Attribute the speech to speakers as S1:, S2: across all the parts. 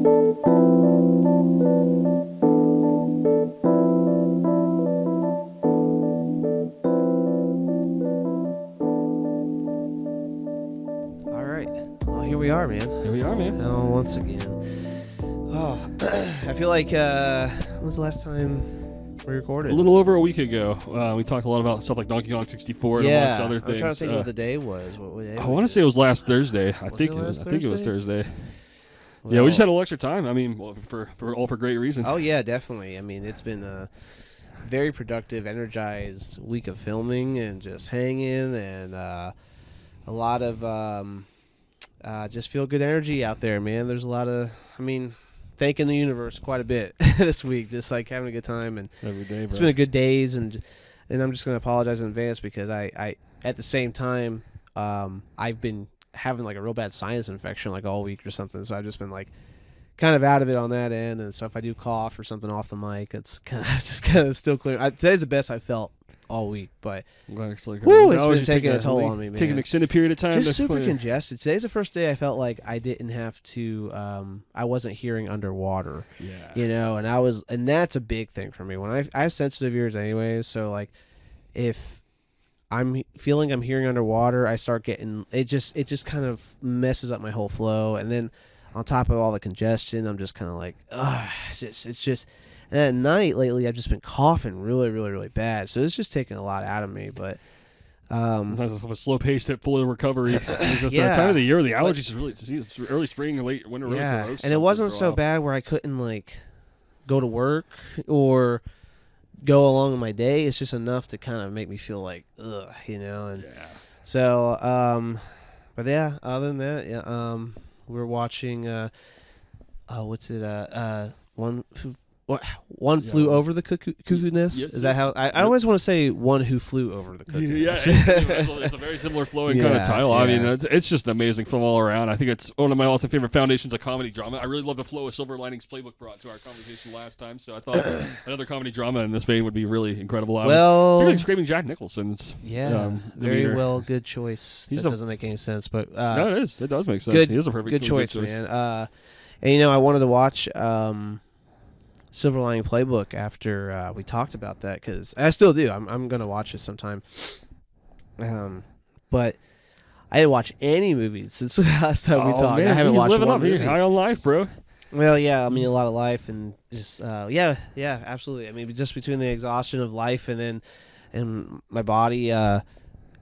S1: Here we are, man.
S2: Here we are, man.
S1: Oh, once again. Oh, I feel like, when was the last time we recorded?
S2: A little over a week ago. We talked a lot about stuff like Donkey Kong 64 and amongst other things.
S1: I'm trying to think what the day was. What day
S2: I want to say it was last Thursday. I think it was Thursday. Well, yeah, we just had a little extra time. I mean, for great reason.
S1: Oh, yeah, definitely. I mean, it's been a very productive, energized week of filming and just hanging and a lot of... just feel good energy out there, man. There's a lot of, thanking the universe quite a bit this week, just like having a good time. And
S2: every day,
S1: it's been a good days, and I'm just going to apologize in advance because I at the same time, I've been having like a real bad sinus infection like all week or something. So I've just been like kind of out of it on that end. And so if I do cough or something off the mic, it's kind of still clear. Today's the best I felt all week, but
S2: it's been
S1: taking a toll on me, man.
S2: Take an extended period of time.
S1: Just super congested. Today's the first day I felt like I didn't have to. I wasn't hearing underwater.
S2: Yeah.
S1: And that's a big thing for me. When I have sensitive ears, anyways. So like, if I'm feeling I'm hearing underwater, I start getting it. Just kind of messes up my whole flow. And then on top of all the congestion, I'm just kind of like, it's just. And at night lately, I've just been coughing really, really, really bad. So it's just taking a lot out of me. But
S2: sometimes it's a slow pace at full recovery. It's just that time of the year, the allergies is really it's early spring and late winter.
S1: Yeah,
S2: really
S1: and it wasn't so bad where I couldn't like go to work or go along with my day. It's just enough to kind of make me feel like And so, but yeah, other than that, we're watching. What's it? One flew over the cuckoo nest.
S2: Yes,
S1: is that how I always want to say one who flew over the cuckoo nest?
S2: It's a very similar flowing kind of title. I mean, it's just an amazing film all around. I think it's one of my all-time favorite foundations of comedy drama. I really love the flow of Silver Linings Playbook brought to our conversation last time. So I thought another comedy drama in this vein would be really incredible. Particularly Screaming Jack Nicholson's.
S1: Very well, good choice. That doesn't make any sense, but
S2: no, it is. It does make sense. He is a
S1: good choice, man. And I wanted to watch. Silver Lining Playbook after we talked about that because I still do. I'm gonna watch it sometime. But I didn't watch any movies since the last time we talked.
S2: Man,
S1: I haven't watched one movie.
S2: High on life, bro.
S1: Well, yeah, a lot of life and just absolutely. I mean, just between the exhaustion of life and my body, and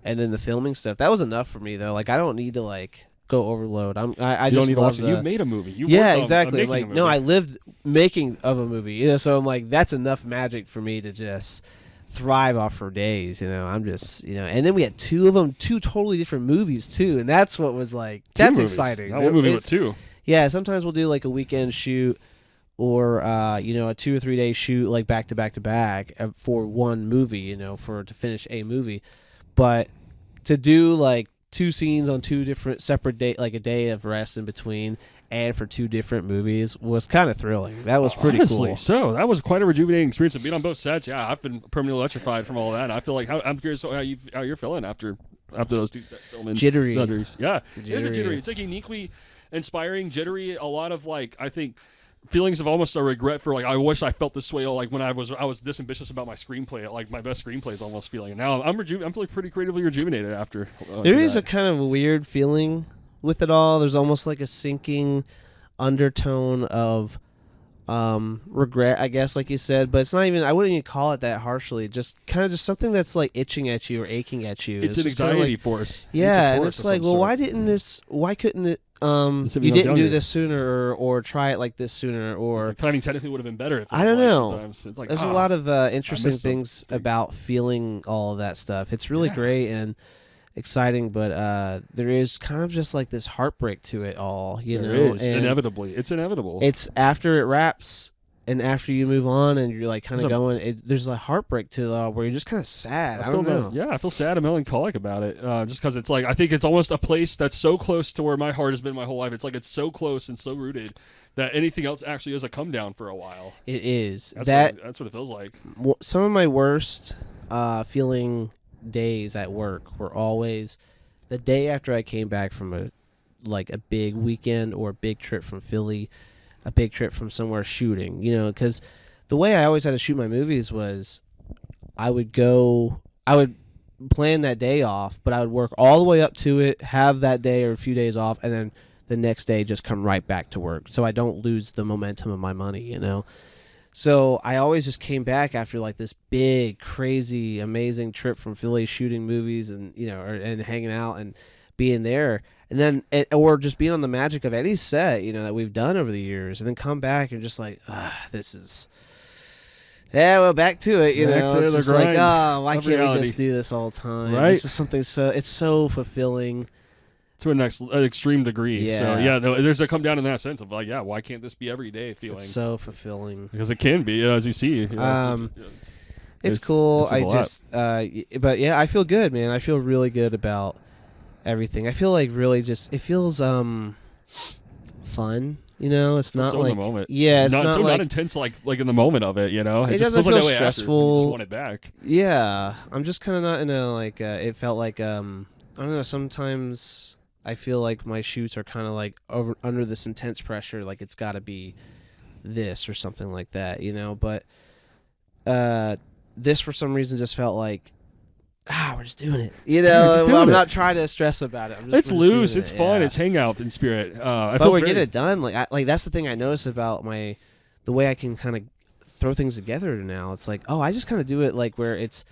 S1: then the filming stuff, that was enough for me though. Like I don't need to like go overload. I
S2: you
S1: just
S2: don't
S1: love
S2: need to watch it. You made a movie.
S1: Exactly. Like no, I lived making of a movie. So I'm like that's enough magic for me to just thrive off for days. I'm just and then we had two of them, two totally different movies too, and that's what was like that's exciting.
S2: One movie with two.
S1: Yeah, sometimes we'll do like a weekend shoot or a 2 or 3 day shoot like back to back to back for one movie. To finish a movie, but to do like 2 scenes on 2 different separate days, like a day of rest in between, and for 2 different movies was kind of thrilling. That was pretty cool.
S2: So that was quite a rejuvenating experience of being on both sets. Yeah, I've been permanently electrified from all that. And I feel like I'm curious how you're feeling after those 2 sets filming.
S1: Jittery.
S2: Yeah, it is a jittery. It's like uniquely inspiring, jittery. A lot of like I think feelings of almost a regret for like I wish I felt this way like when I was this ambitious about my screenplay, like my best screenplay is almost feeling. And now I'm feeling pretty creatively rejuvenated after.
S1: There is a kind of a weird feeling with it all. There's almost like a sinking undertone of regret, I guess, like you said, but it's not even. I wouldn't even call it that harshly. Just kind of just something that's like itching at you or aching at you.
S2: It's an anxiety force.
S1: Yeah, and it's like, well, why couldn't it? You didn't do this sooner, or try it like this sooner, or
S2: like timing technically would have been better.
S1: I don't know.
S2: It's like,
S1: there's a lot of interesting things about feeling all of that stuff. It's really great and exciting, but there is kind of just like this heartbreak to it all. There is,
S2: inevitably. It's inevitable.
S1: It's after it wraps. And after you move on and you're like kind of going, there's a heartbreak to where you're just kind of sad. I don't know.
S2: Yeah, I feel sad and melancholic about it. Just because it's like, I think it's almost a place that's so close to where my heart has been my whole life. It's like it's so close and so rooted that anything else actually is a come down for a while.
S1: It is.
S2: That's what it feels like.
S1: Some of my worst feeling days at work were always the day after I came back from a big weekend or a big trip from Philly. a big trip from somewhere shooting, you know, because the way I always had to shoot my movies was I would plan that day off, but I would work all the way up to it, have that day or a few days off, and then the next day just come right back to work, so I don't lose the momentum of my money, you know. So I always just came back after like this big, crazy, amazing trip from Philly shooting movies and, you know, and hanging out and being there. And then, or just being on the magic of any set, you know, that we've done over the years, and then come back and just like, this is, well, back to it, you know. It's just like, why can't we just do this all the time?
S2: Right?
S1: This is something it's so fulfilling.
S2: To an extreme degree.
S1: Yeah.
S2: So, yeah, no, there's a come down in that sense of like, yeah, why can't this be every day feeling?
S1: It's so fulfilling.
S2: Because it can be, as you see.
S1: It's cool. But yeah, I feel good, man. I feel really good about everything. I feel like really just, it feels fun. You know, it's not like,
S2: in the moment.
S1: Yeah, it's not like,
S2: not intense like in the moment of it. You know,
S1: it
S2: just
S1: doesn't
S2: feels
S1: feel
S2: like that way
S1: stressful.
S2: After. You just want it back.
S1: Yeah, I'm just kind of not in a like. It felt like I don't know. Sometimes I feel like my shoots are kind of like under this intense pressure, like it's got to be this or something like that, you know. But this for some reason just felt like, we're just doing it, you know. I'm not trying to stress about it.
S2: It's loose, it's fun, it's hangout in spirit.
S1: But we're getting it done. Like that's the thing I notice about the way I can kind of throw things together now. It's like, I just kind of do it like where it's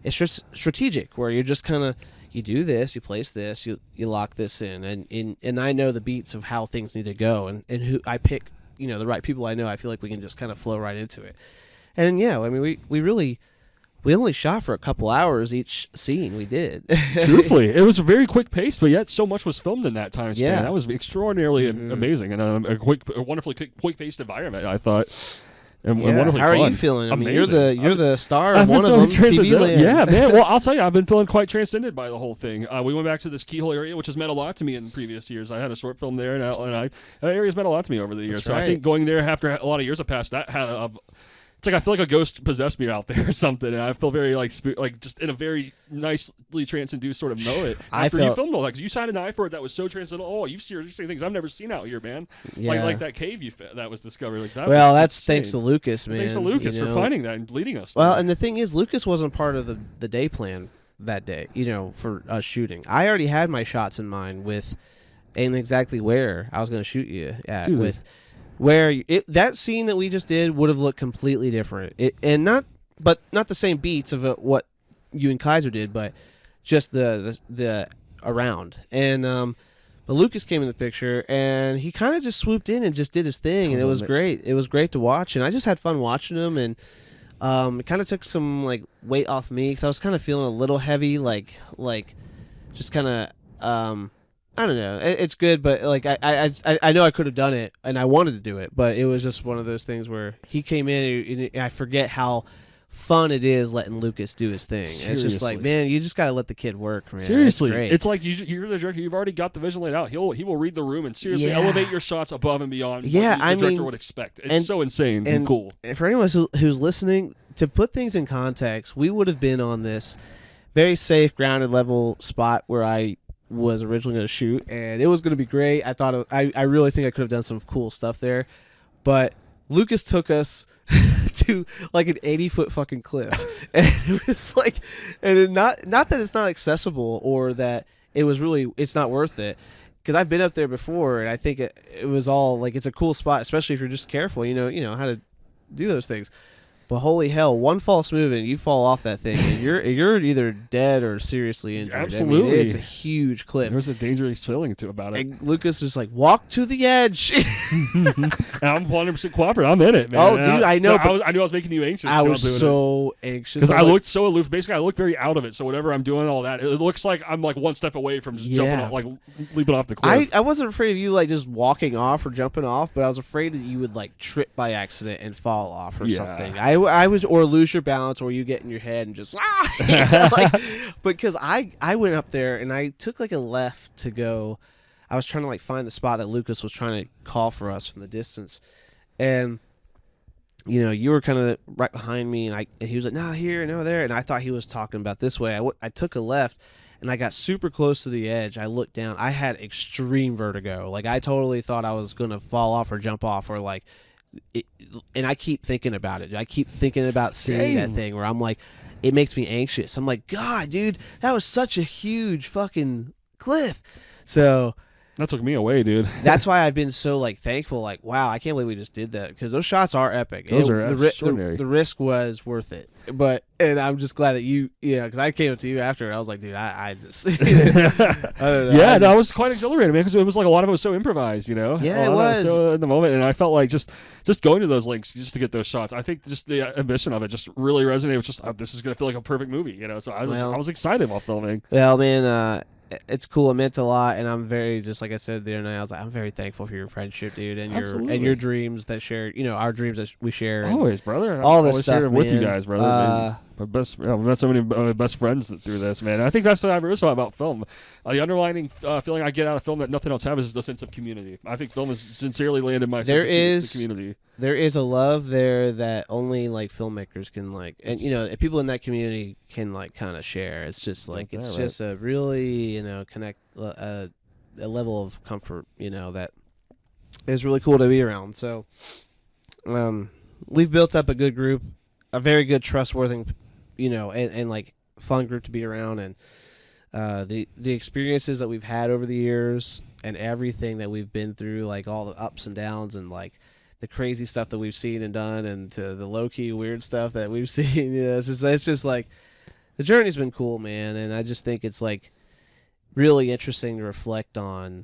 S1: just strategic, where you're just kind of, you do this, you place this, you lock this in, and I know the beats of how things need to go, and who I pick, you know, the right people I know. I feel like we can just kind of flow right into it. And yeah, I mean, we only shot for a couple hours each scene we did.
S2: Truthfully, it was a very quick pace, but yet so much was filmed in that time span.
S1: Yeah.
S2: That was extraordinarily amazing, and a wonderfully quick-paced environment, I thought. And wonderfully
S1: How
S2: fun.
S1: are you feeling? I mean,
S2: Amazing.
S1: you're the star of one of them, TV Land.
S2: Yeah, man. Well, I'll tell you, I've been feeling quite transcended by the whole thing. We went back to this Keyhole area, which has meant a lot to me in previous years. I had a short film there, and that area's meant a lot to me over the years.
S1: That's
S2: so
S1: right.
S2: I think going there after a lot of years have passed, that had it's like I feel like a ghost possessed me out there or something, and I feel very like just in a very nicely trance-induced sort of moment. After you filmed all that, because you signed an eye for it that was so transcendental. Oh, you've seen things I've never seen out here, man.
S1: Yeah.
S2: Like that cave that was discovered. Like that.
S1: Well, that's
S2: insane.
S1: thanks to Lucas, man.
S2: Thanks to Lucas
S1: you know?
S2: for finding that and leading us.
S1: Well, and the thing is, Lucas wasn't part of the day plan that day, you know, for us shooting. I already had my shots in mind and exactly where I was going to shoot you at.
S2: Dude.
S1: With where that scene that we just did would have looked completely different. Not the same beats of what you and Kaiser did, but just the around. And but Lucas came in the picture, and he kind of just swooped in and just did his thing, and it was great. It was great to watch, and I just had fun watching him, and it kind of took some like weight off me, because I was kind of feeling a little heavy, like just kind of I don't know. It's good, but like I know I could have done it, and I wanted to do it, but it was just one of those things where he came in, and I forget how fun it is letting Lucas do his thing. It's just like, man, you just gotta let the kid work, man.
S2: Seriously, it's like you're the director. You've already got the vision laid out. He will read the room and seriously elevate your shots above and beyond what the director would expect. It's so insane and cool.
S1: And for anyone who's listening, to put things in context, we would have been on this very safe, grounded level spot where I was originally going to shoot, and it was going to be great. I thought I really think I could have done some cool stuff there, but Lucas took us to like an 80-foot fucking cliff, and it was like, and not that it's not accessible or that it's not worth it, because I've been up there before, and I think it was all like, it's a cool spot, especially if you're just careful, you know how to do those things. But holy hell, one false move and you fall off that thing, and you're either dead or seriously injured.
S2: Absolutely.
S1: I mean, it's a huge cliff.
S2: There's a dangerous feeling about it.
S1: And Lucas is like, walk to the edge.
S2: And I'm 100% cooperative. I'm in it, man.
S1: Oh, dude, I know.
S2: So I knew I was making you anxious.
S1: I was so anxious.
S2: Because I looked so aloof. Basically, I looked very out of it. So whatever I'm doing, all that, it looks like I'm like one step away from just jumping off, like leaping off the cliff.
S1: I wasn't afraid of you like just walking off or jumping off, but I was afraid that you would like trip by accident and fall off or something. I was, or lose your balance, or you get in your head and just because I went up there and I took like a left to go. I was trying to like find the spot that Lucas was trying to call for us from the distance, and you were kind of right behind me, and he was like, no, here, no, there, and I thought he was talking about this way. I took a left, and I got super close to the edge. I looked down. I had extreme vertigo. Like, I totally thought I was going to fall off or jump off or, like, and I keep thinking about it. I keep thinking about seeing that thing where I'm like, it makes me anxious. I'm like, God, dude, that was such a huge fucking cliff. So
S2: that took me away, dude.
S1: That's why I've been so like thankful. Like, wow, I can't believe we just did that, because those shots are epic.
S2: Those are extraordinary.
S1: The risk was worth it. And I'm just glad that because I came up to you after, and I was like, dude, I just, I don't know.
S2: Yeah, I was quite exhilarated, man, because it was like a lot of it was so improvised,
S1: Yeah, it was.
S2: So in the moment, and I felt like just going to those links just to get those shots. I think just the ambition of it just really resonated with just, this is going to feel like a perfect movie, So I was excited while filming.
S1: Well, man, it's cool. It meant a lot, and I'm very, just like I said the other night, I was like, I'm very thankful for your friendship, dude, and your dreams that share, our dreams that we share.
S2: Always, brother.
S1: All this stuff, man.
S2: With you guys, brother. I've met so many of my best friends through this, man. And I think that's what I really saw about film. The underlining feeling I get out of film that nothing else has is the sense of community. I think film has sincerely landed my sense of community.
S1: There is a love there that only like filmmakers can and people in that community can like kind of share. It's just like just a really connect a level of comfort that is really cool to be around. So we've built up a good group, a very good trustworthy and like fun group to be around, and the experiences that we've had over the years and everything that we've been through, like all the ups and downs and like the crazy stuff that we've seen and done, and to the low-key weird stuff that we've seen. It's just like the journey's been cool, man, and I just think it's like really interesting to reflect on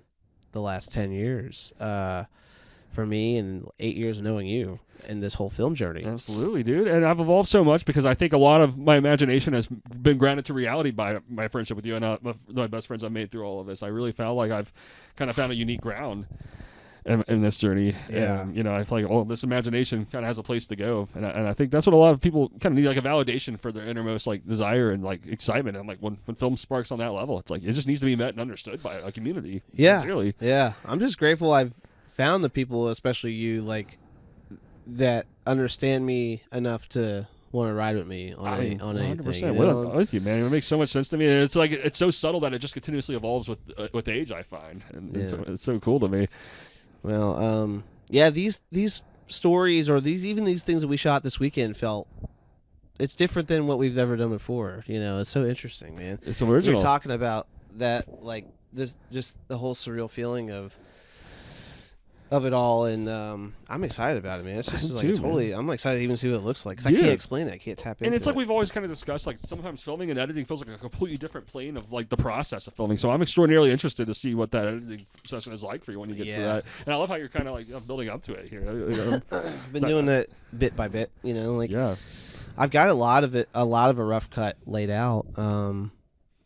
S1: the last 10 years for me, and 8 years of knowing you in this whole film journey.
S2: Absolutely, dude. And I've evolved so much because I think a lot of my imagination has been grounded to reality by my friendship with you and my best friends I've made through all of this. I really felt like I've kind of found a unique ground in this journey.
S1: Yeah.
S2: And, I feel like, this imagination kind of has a place to go. And I think that's what a lot of people kind of need, like a validation for their innermost like desire and like excitement. And I'm like, when film sparks on that level, it's like, it just needs to be met and understood by a community.
S1: Yeah.
S2: Sincerely.
S1: Yeah. I'm just grateful I've found the people, especially you, like, that understand me enough to want to ride with me on anything.
S2: 100% with you, man. It makes so much sense to me. And it's like, it's so subtle that it just continuously evolves with age, I find. And it's so cool to me.
S1: Well, these stories, or these things that we shot this weekend, it's different than what we've ever done before. It's so interesting, man.
S2: It's original.
S1: We were talking about that, like this, just the whole surreal feeling of it all, and I'm excited about it, man. It's just like I'm excited to even see what it looks like, because I can't explain it. I can't tap into it.
S2: And it's like we've always kind of discussed, like sometimes filming and editing feels like a completely different plane of like the process of filming. So I'm extraordinarily interested to see what that editing session is like for you when you get to that. And I love how you're kind of like building up to it here.
S1: I've been doing it bit by bit, I've got a lot of a rough cut laid out, and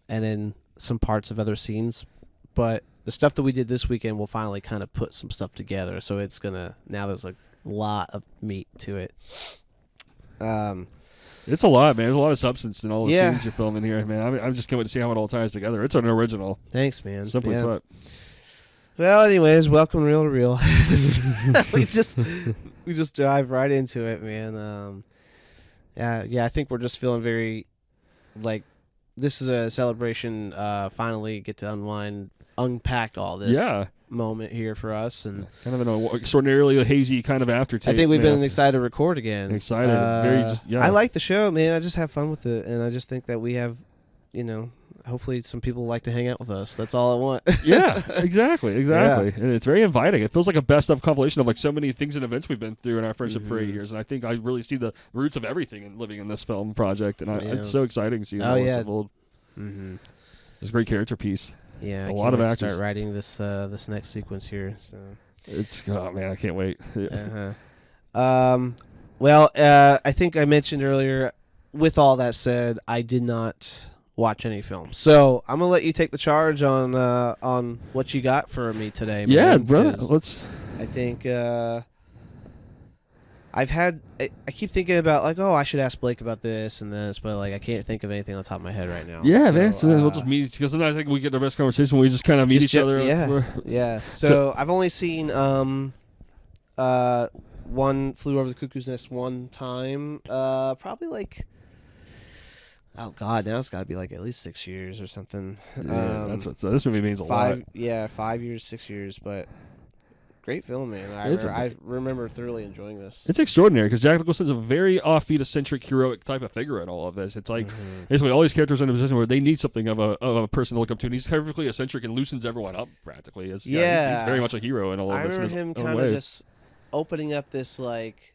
S1: then some parts of other scenes, but the stuff that we did this weekend will finally kind of put some stuff together. So now there's a lot of meat to it.
S2: It's a lot, man. There's a lot of substance in all the scenes you're filming here, man. I'm just can't wait to see how it all ties together. It's an original.
S1: Thanks, man.
S2: Simply put.
S1: Well, anyways, welcome Reel to Reel. we just dive right into it, man. I think we're just feeling very like this is a celebration. Finally get to unpack all this moment here for us, and
S2: kind of an extraordinarily hazy kind of aftertaste.
S1: I think we've been excited to record again.
S2: Excited,
S1: I like the show, man. I just have fun with it, and I just think that we have, hopefully some people like to hang out with us. That's all I want.
S2: Yeah, exactly. And it's very inviting. It feels like a best of compilation of like so many things and events we've been through in our friendship for 8 years, and I think I really see the roots of everything in living in this film project, and it's so exciting to see all this evolve. It's a great character piece.
S1: Yeah,
S2: a lot of actors.
S1: Start writing this next sequence here. So
S2: it's man, I can't wait.
S1: Well, I think I mentioned earlier. With all that said, I did not watch any film, so I'm gonna let you take the charge on what you got for me today.
S2: Yeah,
S1: man,
S2: bro. Let's.
S1: I think I keep thinking about like, I should ask Blake about this and this, but like I can't think of anything on top of my head right now.
S2: Yeah, man. So we'll just meet, because then I think we get the best conversation when we just kind of meet each other.
S1: Yeah. So I've only seen One Flew Over the Cuckoo's Nest one time, probably like Oh God, now it's got to be like at least 6 years or something.
S2: Yeah, that's what. So this movie means a lot.
S1: Yeah, 5 years, 6 years, but great film, man. I remember thoroughly enjoying this.
S2: It's extraordinary because Jack Nicholson's a very offbeat, eccentric, heroic type of figure in all of this. It's like basically all these characters are in a position where they need something of a person to look up to, and he's perfectly eccentric and loosens everyone up practically. He's very much a hero in all of this.
S1: I remember him kind of just opening up this like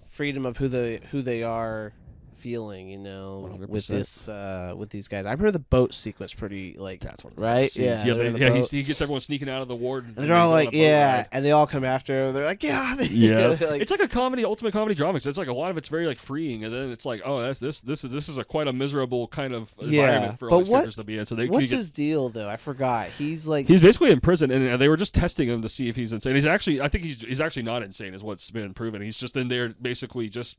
S1: freedom of who they are feeling, 100%. With these guys. I remember the boat sequence pretty like
S2: that's one of the
S1: right.
S2: He gets everyone sneaking out of the ward.
S1: And they're all like, and they all come after him. They're like, get out of
S2: there. Yeah, it's like a comedy, ultimate comedy drama. So it's like a lot of it's very like freeing, and then it's like, oh, this is quite a miserable kind of environment for all these characters to be in. So what's
S1: his deal though? I forgot. He's
S2: basically in prison, and they were just testing him to see if he's insane. I think he's actually not insane, is what's been proven. He's just in there basically just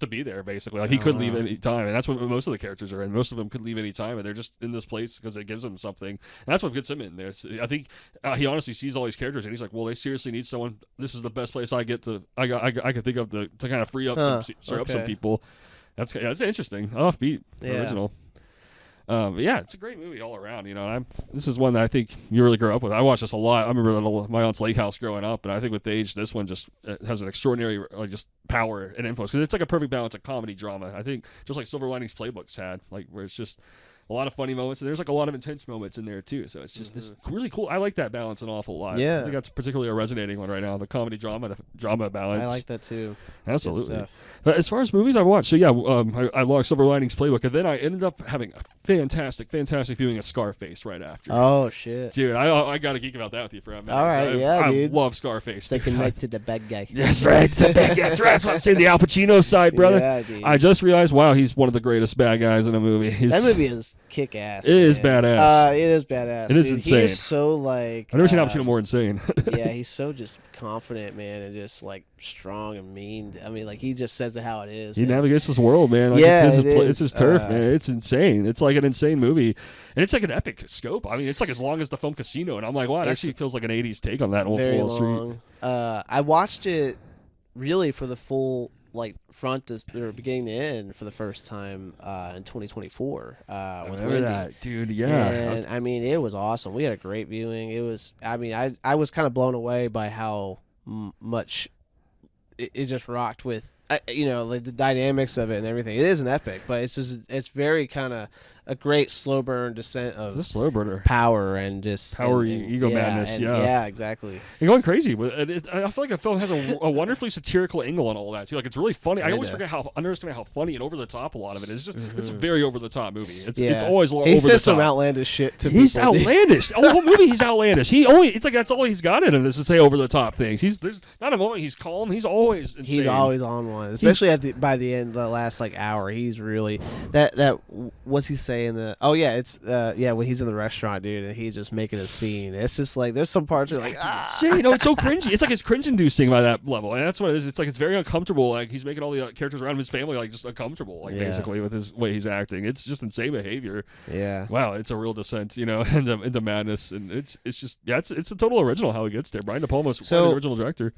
S2: to be there, basically. Like he could leave any time, and that's what most of the characters are in. Most of them could leave any time, and they're just in this place because it gives them something, and that's what gets him in there. So I think he honestly sees all these characters, and he's like, well, they seriously need someone. This is the best place I can think of to kind of free up some people. That's interesting, offbeat, original. It's a great movie all around, and this is one that I think you really grew up with. I watched this a lot. I remember my aunt's lake house growing up, and I think with age, this one just has an extraordinary just power and influence because it's like a perfect balance of comedy drama. I think just like Silver Linings Playbooks had, like where it's just a lot of funny moments, and there's like a lot of intense moments in there too. So it's just this really cool. I like that balance an awful lot.
S1: Yeah,
S2: I think that's particularly a resonating one right now. The comedy drama balance.
S1: I like that too.
S2: Absolutely. But as far as movies I've watched, so I logged Silver Linings Playbook, and then I ended up having a fantastic viewing of Scarface right after.
S1: Oh shit,
S2: dude! I got to geek about that with you for a minute.
S1: All right,
S2: I love Scarface.
S1: Stay connected to the bad guy.
S2: That's right. That's what I'm saying. The Al Pacino side, brother.
S1: Yeah, dude.
S2: I just realized, wow, he's one of the greatest bad guys in a movie.
S1: That movie is kick ass.
S2: It is badass.
S1: It is badass.
S2: It is insane.
S1: He is so like.
S2: I've never seen Al Pacino more insane.
S1: Yeah, he's so just confident, man, and just like strong and mean. I mean, like he just says it how it is.
S2: He navigates this world, man. Like, it's his turf, man. It's insane. It's like an insane movie, and it's like an epic scope. I mean, it's like as long as the film Casino, and I'm like, wow, it actually feels like an '80s take on that old Wall Street.
S1: I watched it really for the full like or beginning to end for the first time in 2024 with Wendy.
S2: That, dude. Yeah,
S1: and I mean, it was awesome. We had a great viewing. It was. I mean, I was kind of blown away by how much it just rocked with. Like the dynamics of it and everything. It is an epic, but it's very kind of a great slow burn descent of
S2: the slow burner
S1: power and just
S2: ego madness.
S1: Yeah, exactly.
S2: You're going crazy with it. I feel like the film has a wonderfully satirical angle on all that too. Like it's really funny. I always underestimate how funny and over the top a lot of it is. It's a very over the top movie. It's always over the top.
S1: He says some outlandish shit to
S2: He's
S1: people.
S2: Outlandish. The whole movie he's outlandish. It's like that's all he's got in him is to say over the top things. There's not a moment he's calm. He's always insane.
S1: He's always on one, especially by the end, the last like hour. He's really that. What's he saying? When he's in the restaurant, dude, and he's just making a scene. It's just like there's some parts where like
S2: insane. It's so cringy. It's like it's cringe-inducing by that level, and that's what it is. It's like it's very uncomfortable. Like he's making all the characters around him, his family, like just uncomfortable. Like basically with his way he's acting, it's just insane behavior.
S1: Yeah.
S2: Wow, it's a real descent, into madness, and it's just it's a total original how he gets there. Brian De Palma's the original director.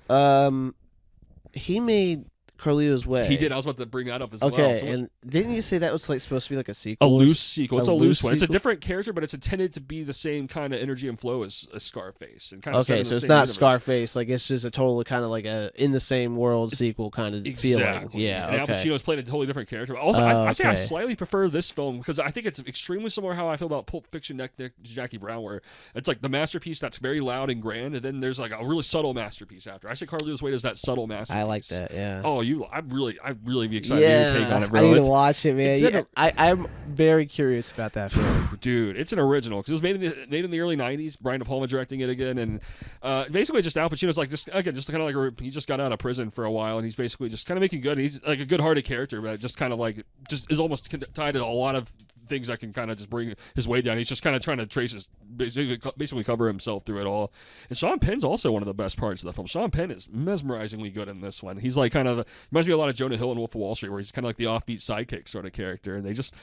S1: He made Carlito's Way.
S2: He did. I was about to bring that up as well.
S1: Okay, and didn't you say that was like supposed to be like a sequel?
S2: A loose sequel. It's a loose one. It's a different character, but it's intended to be the same kind of energy and flow as Scarface. And kind of
S1: okay, so it's not universe. Scarface. Like it's just a total kind of like a in the same world sequel kind of feeling. Yeah.
S2: And Al Pacino's playing a totally different character. Also, I say I slightly prefer this film because I think it's extremely similar how I feel about Pulp Fiction, Jackie Brown, where it's like the masterpiece that's very loud and grand, and then there's like a really subtle masterpiece after. I say Carlito's Way is that subtle masterpiece. I
S1: like that. Yeah.
S2: Oh, I'd really be excited to take on it, bro.
S1: I need to watch it, man. I'm very curious about that film.
S2: Dude, it's an original because it was made in the early '90s. Brian De Palma directing it again, and basically just Al Pacino's like just kind of like he just got out of prison for a while, and he's basically just kind of making good. He's like a good-hearted character, but just kind of like just is almost tied to a lot of things that can kind of just bring his way down. He's just kind of trying to trace his basically cover himself through it all. And Sean Penn's also one of the best parts of the film. Sean Penn is mesmerizingly good in this one. He's like kind of reminds me a lot of Jonah Hill in Wolf of Wall Street, where he's kind of like the offbeat sidekick sort of character. And they just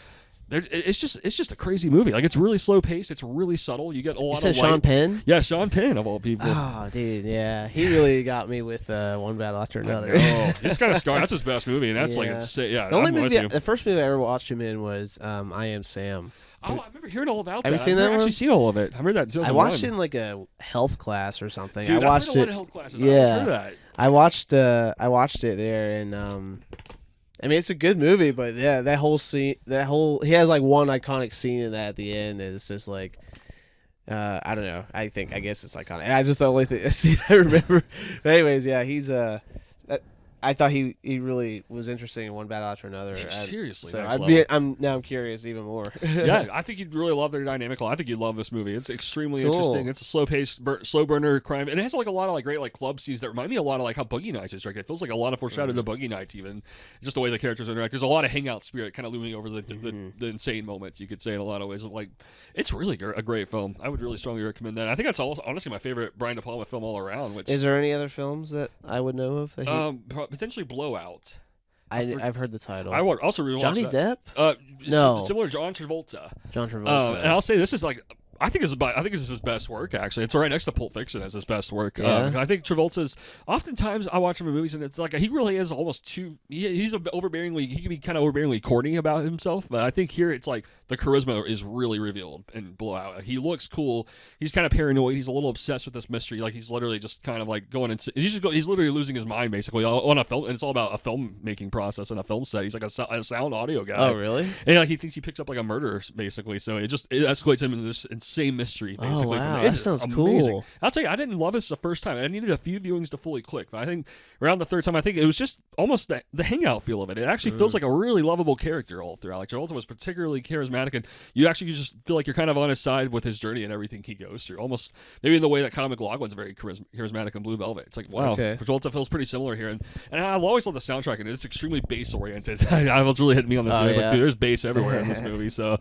S2: it's just a crazy movie. Like, it's really slow paced. It's really subtle. You get a lot
S1: You
S2: of
S1: said Sean Penn?
S2: Yeah, Sean Penn of all people.
S1: Oh, dude, yeah. He really got me with One Battle After Another.
S2: He's kind of scarred. That's his best movie, and that's like insane. Yeah,
S1: the first movie I ever watched him in was I Am Sam.
S2: Oh, I remember hearing all about that.
S1: Have you seen that one?
S2: I've actually seen all of it. I remember that.
S1: I watched it in like a health class or something.
S2: Dude,
S1: I watched
S2: it. A lot of health classes. Yeah,
S1: I watched it there, and I mean, it's a good movie, but yeah, that whole scene, he has like one iconic scene in that at the end. And it's just like, I don't know. I guess it's iconic. I just the only scene I remember. But anyways, yeah, he's I thought he really was interesting in One Battle After Another.
S2: Seriously,
S1: so
S2: level.
S1: I'm curious even more.
S2: Yeah, I think you'd really love their dynamic. I think you'd love this movie. It's extremely interesting. It's a slow-paced, slow burner crime, and it has like a lot of like great like club scenes that remind me a lot of like how Boogie Nights is directed. It feels like a lot of foreshadowing to Boogie Nights, even just the way the characters interact. There's a lot of hangout spirit kind of looming over the insane moments. You could say in a lot of ways. Like, it's really a great film. I would really strongly recommend that. I think that's honestly my favorite Brian De Palma film all around. Which
S1: is there any other films that I would know of?
S2: Potentially Blowout.
S1: I've heard the title.
S2: I also rewatched
S1: Johnny
S2: that.
S1: Depp? No,
S2: similar John Travolta.
S1: And
S2: I'll say this is like. I think this is his best work. Actually, it's right next to Pulp Fiction as his best work.
S1: Yeah.
S2: I think Travolta's. Oftentimes, I watch him in movies, and it's like he really is almost too. He's overbearingly. He can be kind of overbearingly corny about himself, but I think here it's like the charisma is really revealed in Blowout. He looks cool. He's kind of paranoid. He's a little obsessed with this mystery. Like, he's literally just kind of like going and he's literally losing his mind basically on a film. And it's all about a filmmaking process and a film set. He's like a sound audio guy.
S1: Oh, really?
S2: And like he thinks he picks up like a murder basically. So it escalates him into this insane mystery basically.
S1: Oh, wow. That sounds
S2: amazing.
S1: Cool.
S2: I'll tell you, I didn't love this the first time. I needed a few viewings to fully click. But I think around the third time, I think it was just almost the hangout feel of it. It actually feels like a really lovable character all throughout. Like, Travolta was particularly charismatic, and you actually just feel like you're kind of on his side with his journey and everything he goes through. Almost maybe in the way that Kyle MacLachlan's very charismatic in Blue Velvet. It's like, wow, Travolta feels pretty similar here. And I've always loved the soundtrack, and it's extremely bass oriented. I was really hitting me on this movie. I was like, dude, there's bass everywhere in this movie. So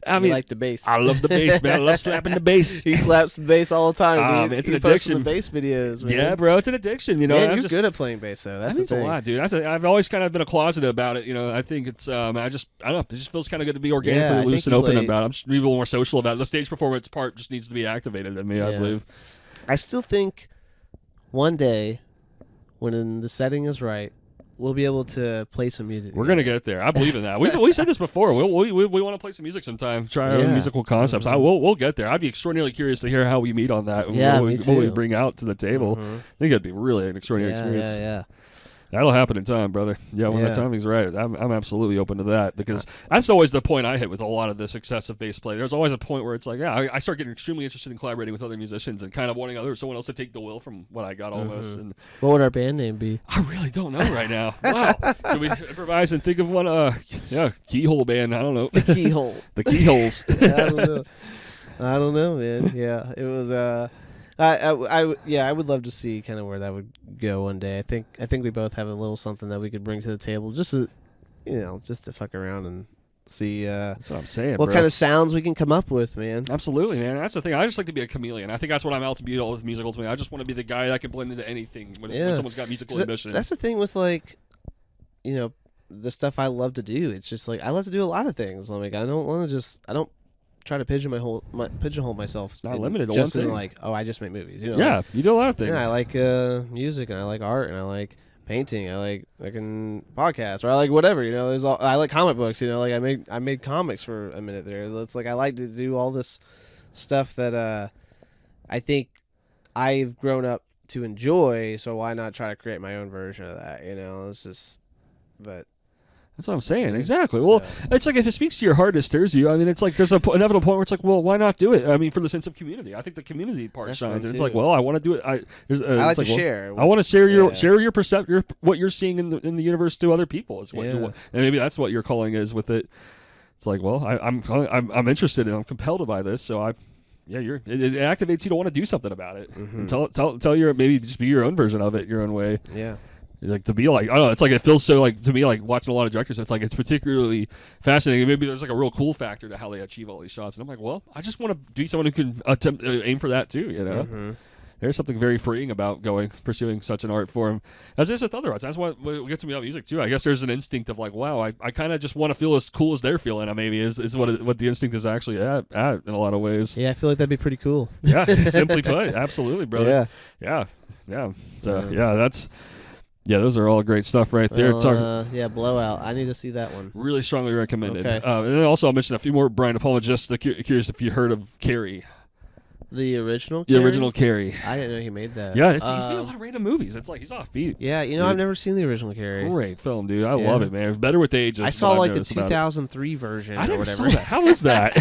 S2: I mean,
S1: you like the bass.
S2: I love the bass, man. I love slapping the bass.
S1: He slaps the bass all the time, dude.
S2: It's an addiction.
S1: The bass videos, man.
S2: Yeah, bro, it's an addiction. You know,
S1: man, you're good at playing bass, though. That's the thing.
S2: A lot, dude. I've always kind of been a closet about it. You know, I think it's I don't know. It just feels kind of good to be organically loose and open about it. I'm just maybe a little more social about it. The stage performance part just needs to be activated in me, I believe.
S1: I still think one day, when the setting is right, we'll be able to play some music.
S2: We're gonna get there. I believe in that. We said this before. We want to play some music sometime. Try our musical concepts. We'll get there. I'd be extraordinarily curious to hear how we meet on that.
S1: Yeah,
S2: what we bring out to the table. I think it'd be really an extraordinary experience.
S1: Yeah.
S2: That'll happen in time, brother. Yeah, when the timing's right. I'm absolutely open to that, because that's always the point I hit with a lot of this excessive bass play. There's always a point where it's like, I start getting extremely interested in collaborating with other musicians and kind of wanting someone else to take the wheel from what I got almost. And
S1: what would our band name be?
S2: I really don't know right now. Wow. Should we improvise and think of one? Keyhole band. I don't know.
S1: The Keyhole.
S2: The Keyholes.
S1: I don't know, man. Yeah, it was. I would love to see kind of where that would go one day. I think we both have a little something that we could bring to the table, just to fuck around and see.
S2: That's what I'm saying.
S1: What kind of sounds we can come up with, man?
S2: Absolutely, man. That's the thing. I just like to be a chameleon. I think that's what I'm out to be with music. Ultimately, I just want to be the guy that can blend into anything when someone's got musical ambition.
S1: That's the thing with the stuff I love to do. It's just like I love to do a lot of things. Like, I don't try to pigeonhole myself.
S2: It's not limited to
S1: just
S2: one thing.
S1: Like, I just make movies. You
S2: do a lot of things.
S1: Yeah, I like music, and I like art, and I like painting. I like podcasts, or I like whatever. I like comic books. Like I made comics for a minute there. It's like I like to do all this stuff that I think I've grown up to enjoy. So why not try to create my own version of that? It's just, but.
S2: That's what I'm saying. Exactly. Well, it's like if it speaks to your heart, it stirs you. I mean, it's like there's an inevitable point where it's like, well, why not do it? I mean, for the sense of community. I think the community part shines. It's like, well, I want to do it. I
S1: like to share.
S2: I want to share your perception, what you're seeing in the universe to other people. Is what and maybe that's what your calling is with it. It's like, well, I'm interested and I'm compelled by this, so it activates you to want to do something about it. And tell your maybe just be your own version of it, your own way.
S1: Yeah.
S2: Like to be like, I don't know, it's like it feels so like to me like watching a lot of directors, it's like it's particularly fascinating. Maybe there's like a real cool factor to how they achieve all these shots, and I'm like, well, I just want to be someone who can aim for that too, there's something very freeing about pursuing such an art form as is with other arts. That's what gets me about music too. I guess there's an instinct of like, wow, I kind of just want to feel as cool as they're feeling. Maybe is what the instinct is actually at in a lot of ways.
S1: Yeah, I feel like that'd be pretty cool.
S2: Yeah, simply put, absolutely, brother. Yeah. So that's. Yeah, those are all great stuff right there.
S1: Yeah, Blowout. I need to see that one.
S2: Really strongly recommended.
S1: Okay.
S2: And then also I'll mention a few more Brian De Palma, just curious if you heard of Carrie.
S1: The original
S2: Carrie? The original Carrie.
S1: I didn't know he made that.
S2: Yeah, he's made a lot of random movies. It's like he's offbeat.
S1: Yeah, I've never seen the original Carrie.
S2: Great film, dude. I love it, man. It's better with age.
S1: I saw like the 2003 version
S2: I
S1: or
S2: never
S1: whatever.
S2: saw that. How is that?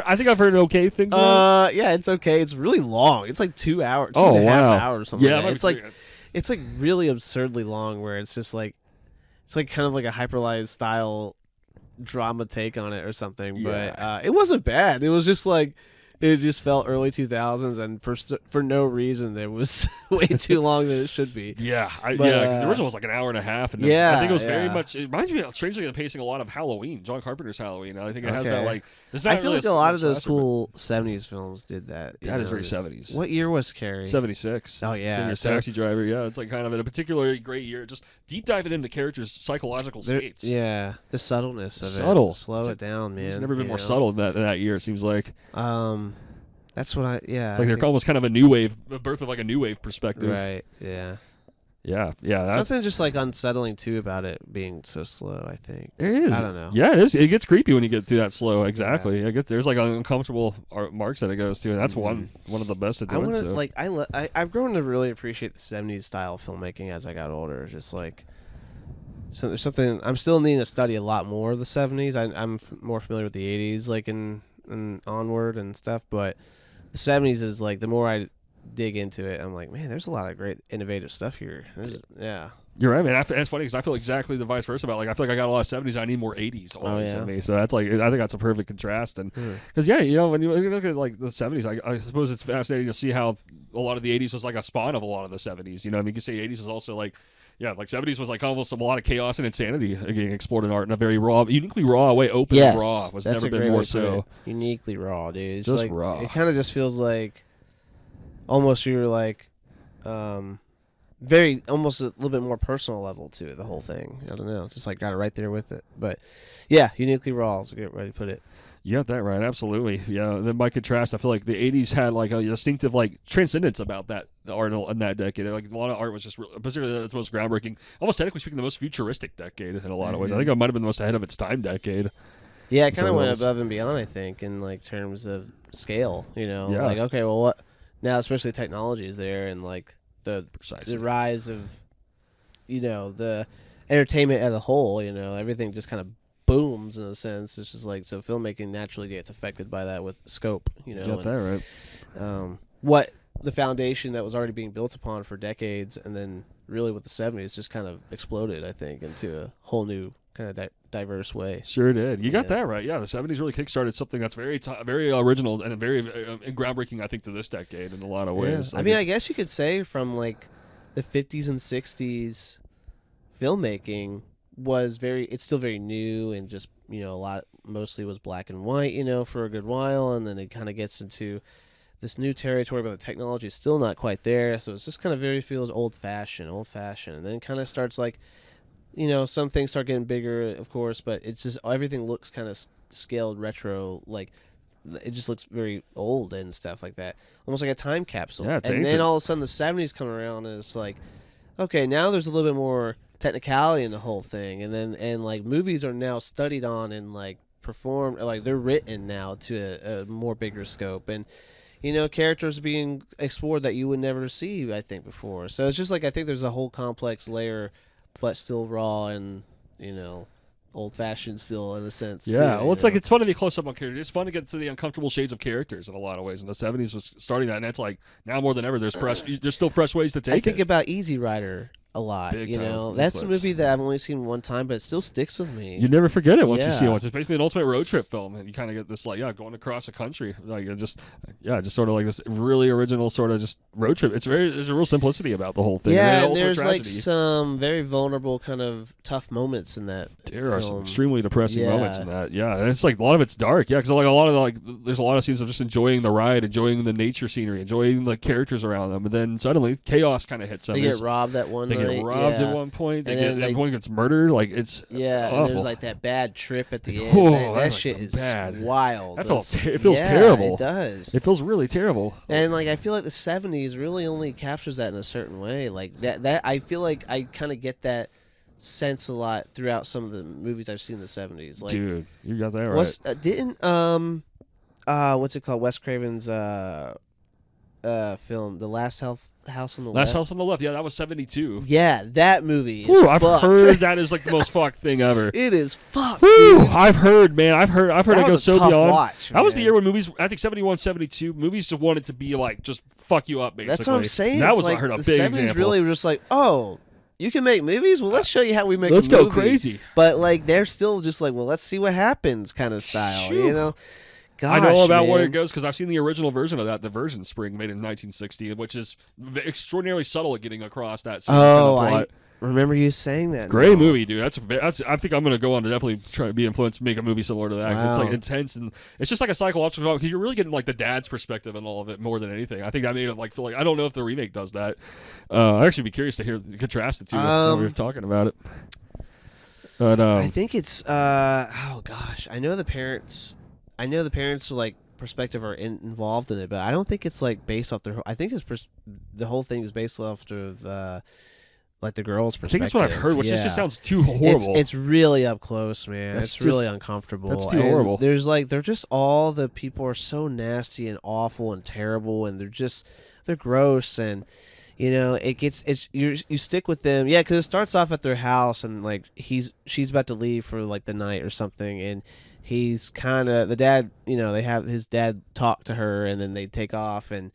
S2: I think I've heard okay things about it.
S1: Yeah, it's okay. It's really long. It's like 2 hours,
S2: Oh,
S1: 2.5
S2: wow.
S1: hours or something.
S2: Yeah,
S1: like that. It's like really absurdly long, where it's just like it's like kind of like a hyperlized style drama take on it or something.
S2: Yeah.
S1: But it wasn't bad. It was just like it just felt early 2000s, and for no reason it was way too long than it should be.
S2: Yeah, because the original was like an hour and a half, and I think it was very much. It reminds me, strangely, of the pacing a lot of Halloween, John Carpenter's Halloween. I think it has that like.
S1: I feel like a lot of those cool 70s films did that.
S2: That is very 70s.
S1: What year was Carrie?
S2: 76.
S1: Oh yeah,
S2: Senior Taxi Driver. Yeah, it's like kind of in a particularly great year. Just deep diving into characters' psychological states.
S1: Yeah, the subtleness of
S2: it.
S1: Slow it down, man.
S2: It's never been more subtle than that year. It seems like.
S1: That's what
S2: It's like they're almost kind of a new wave, a birth of like a new wave perspective.
S1: Right. Yeah.
S2: Yeah.
S1: Something just like unsettling too about it being so slow. I think
S2: it is.
S1: I don't know.
S2: Yeah, it is. It gets creepy when you get to that slow. Exactly. Yeah. There's like uncomfortable marks that it goes to, and that's one of the best at doing so.
S1: I've grown to really appreciate the 70s style of filmmaking as I got older. Just like. So there's something I'm still needing to study a lot more of the 70s. I'm more familiar with the 80s, like and onward and stuff, but the 70s is like the more I dig into it, I'm like, man, there's a lot of great innovative stuff here. Yeah.
S2: You're right, man. It's funny because I feel exactly the vice versa about. Like, I feel like I got a lot of 70s. I need more 80s always in me. So that's like, I think that's a perfect contrast. And because when you look at like the 70s, I suppose it's fascinating to see how a lot of the 80s was like a spawn of a lot of the 70s. You know, I mean, you could say 80s was also like. Yeah, like 70s was like almost a lot of chaos and insanity getting explored in art in a very raw, uniquely raw way. Open and raw was never been more so.
S1: Uniquely raw, dude. It's
S2: just
S1: like,
S2: raw.
S1: It kind of just feels like almost you're like very almost a little bit more personal level to it. The whole thing. I don't know. Just like got it right there with it. But yeah, uniquely raw is a good way to put it.
S2: You got that right, absolutely. Yeah, then by contrast, I feel like the 80s had like a distinctive like transcendence about the art in that decade. Like a lot of art was just, particularly the most groundbreaking, almost technically speaking, the most futuristic decade in a lot of ways. I think it might have been the most ahead of its time decade.
S1: Yeah, it kind of went above and beyond, I think, in like terms of scale. You know, like okay, well, what now? Especially technology is there, and like the rise of, the entertainment as a whole. Everything just kind of booms in a sense. It's just like, so filmmaking naturally gets affected by that with scope,
S2: Got that
S1: right. What the foundation that was already being built upon for decades, and then really with the 70s just kind of exploded, I think, into a whole new kind of diverse way.
S2: Sure did. You got that right. Yeah, the 70s really kickstarted something that's very very original and very groundbreaking, I think, to this decade in a lot of ways.
S1: I mean, I guess you could say from like the 50s and 60s filmmaking it's still very new, and just mostly was black and white for a good while, and then it kind of gets into this new territory, but the technology is still not quite there, so it's just kind of feels old fashioned, and then kind of starts like some things start getting bigger, of course, but it's just everything looks kind of scaled retro, like it just looks very old and stuff like that, almost like a time capsule. And then all of a sudden the 70s come around, and it's like, okay, now there's a little bit more technicality in the whole thing, and like movies are now studied on and like performed, like they're written now to a more bigger scope, and characters being explored that you would never see, I think, before. So it's just like, I think there's a whole complex layer, but still raw and old fashioned still in a sense.
S2: Yeah, well, it's like, it's fun to be close up on characters. It's fun to get to the uncomfortable shades of characters in a lot of ways. And the 70s was starting that, and it's like now more than ever, there's still fresh ways to take it.
S1: I think about Easy Rider a lot.
S2: Big
S1: you
S2: time
S1: know, that's a
S2: influence.
S1: movie that I've only seen one time, but it still sticks with me.
S2: You never forget it once you see it.
S1: Yeah.
S2: Once it's basically an ultimate road trip film, and you kind of get this like going across the country, like it just sort of like this really original sort of just road trip. There's a real simplicity about the whole thing.
S1: Yeah,
S2: and
S1: and there's
S2: tragedy.
S1: like some very vulnerable kind of tough moments in that.
S2: There are some
S1: film.
S2: extremely depressing moments
S1: Yeah.
S2: in that. Yeah, and it's like a lot of it's dark. Yeah, because like a lot of there's a lot of scenes of just enjoying the ride, enjoying the nature scenery, enjoying the characters around them, and then suddenly chaos kind of hits them.
S1: They get robbed at one
S2: They
S1: night.
S2: get robbed
S1: yeah.
S2: at one point. They
S1: And
S2: get
S1: then, like-
S2: everyone gets murdered. Like it's
S1: Yeah,
S2: awful.
S1: and there's like that bad trip at the end.
S2: Oh,
S1: Man, that
S2: that's
S1: shit
S2: like
S1: is
S2: bad.
S1: wild.
S2: That
S1: It
S2: feels terrible.
S1: It does.
S2: It feels really terrible.
S1: And like I feel like the '70s really only captures that in a certain way. Like that I feel like I kind of get that sense a lot throughout some of the movies I've seen in the '70s. Like,
S2: Dude, you got that right.
S1: what's it called? Wes Craven's film, The Last House on the
S2: Last
S1: Left.
S2: House on the Left. Yeah, that was 72.
S1: Yeah, that movie is
S2: Ooh, I've
S1: fucked.
S2: heard that is like the most fucked thing ever.
S1: It is fucked.
S2: Woo!
S1: Dude.
S2: I've heard it
S1: That
S2: goes
S1: was a
S2: so
S1: tough
S2: beyond.
S1: watch,
S2: That was the
S1: man.
S2: year when movies, I think 71, 72, movies just wanted to be like, just fuck you up, basically.
S1: That's what I'm saying.
S2: That
S1: It's
S2: was
S1: like
S2: I heard a
S1: the
S2: big
S1: 70s
S2: example.
S1: really were just like, oh, you can make movies? Well, let's show you how we make
S2: Let's
S1: a
S2: go
S1: movie.
S2: crazy.
S1: But like they're still just like, well, let's see what happens kind of style,
S2: Shoo.
S1: you know? Gosh,
S2: I know about
S1: man.
S2: where it goes because I've seen the original version of that, the Version Spring, made in 1960, which is extraordinarily subtle at getting across that same kind
S1: Oh,
S2: of
S1: I
S2: plot.
S1: remember you saying that.
S2: Great
S1: now.
S2: movie, dude. That's I think I'm gonna go on to definitely try to be influenced to make a movie similar to that. 'Cause It's
S1: Wow.
S2: like intense and it's just like a psychological because you're really getting like the dad's perspective and all of it more than anything. I think that made it like feel like I don't know if the remake does that. I'd actually be curious to hear contrast the two when we were talking about it. But
S1: I think it's oh gosh, I know the parents like perspective are involved in it, but I don't think it's like based off their. I think it's the whole thing is based off of like the girl's
S2: I
S1: perspective.
S2: think that's what I've heard, which
S1: yeah.
S2: just sounds too horrible.
S1: It's really up close, man.
S2: That's
S1: It's
S2: just-
S1: really uncomfortable.
S2: that's too
S1: And
S2: horrible.
S1: There's like they're just all the people are so nasty and awful and terrible, and they're gross, and you know you stick with them, yeah, because it starts off at their house, and like she's about to leave for like the night or something, and he's kind of the dad, you know, they have his dad talk to her, and then they take off, and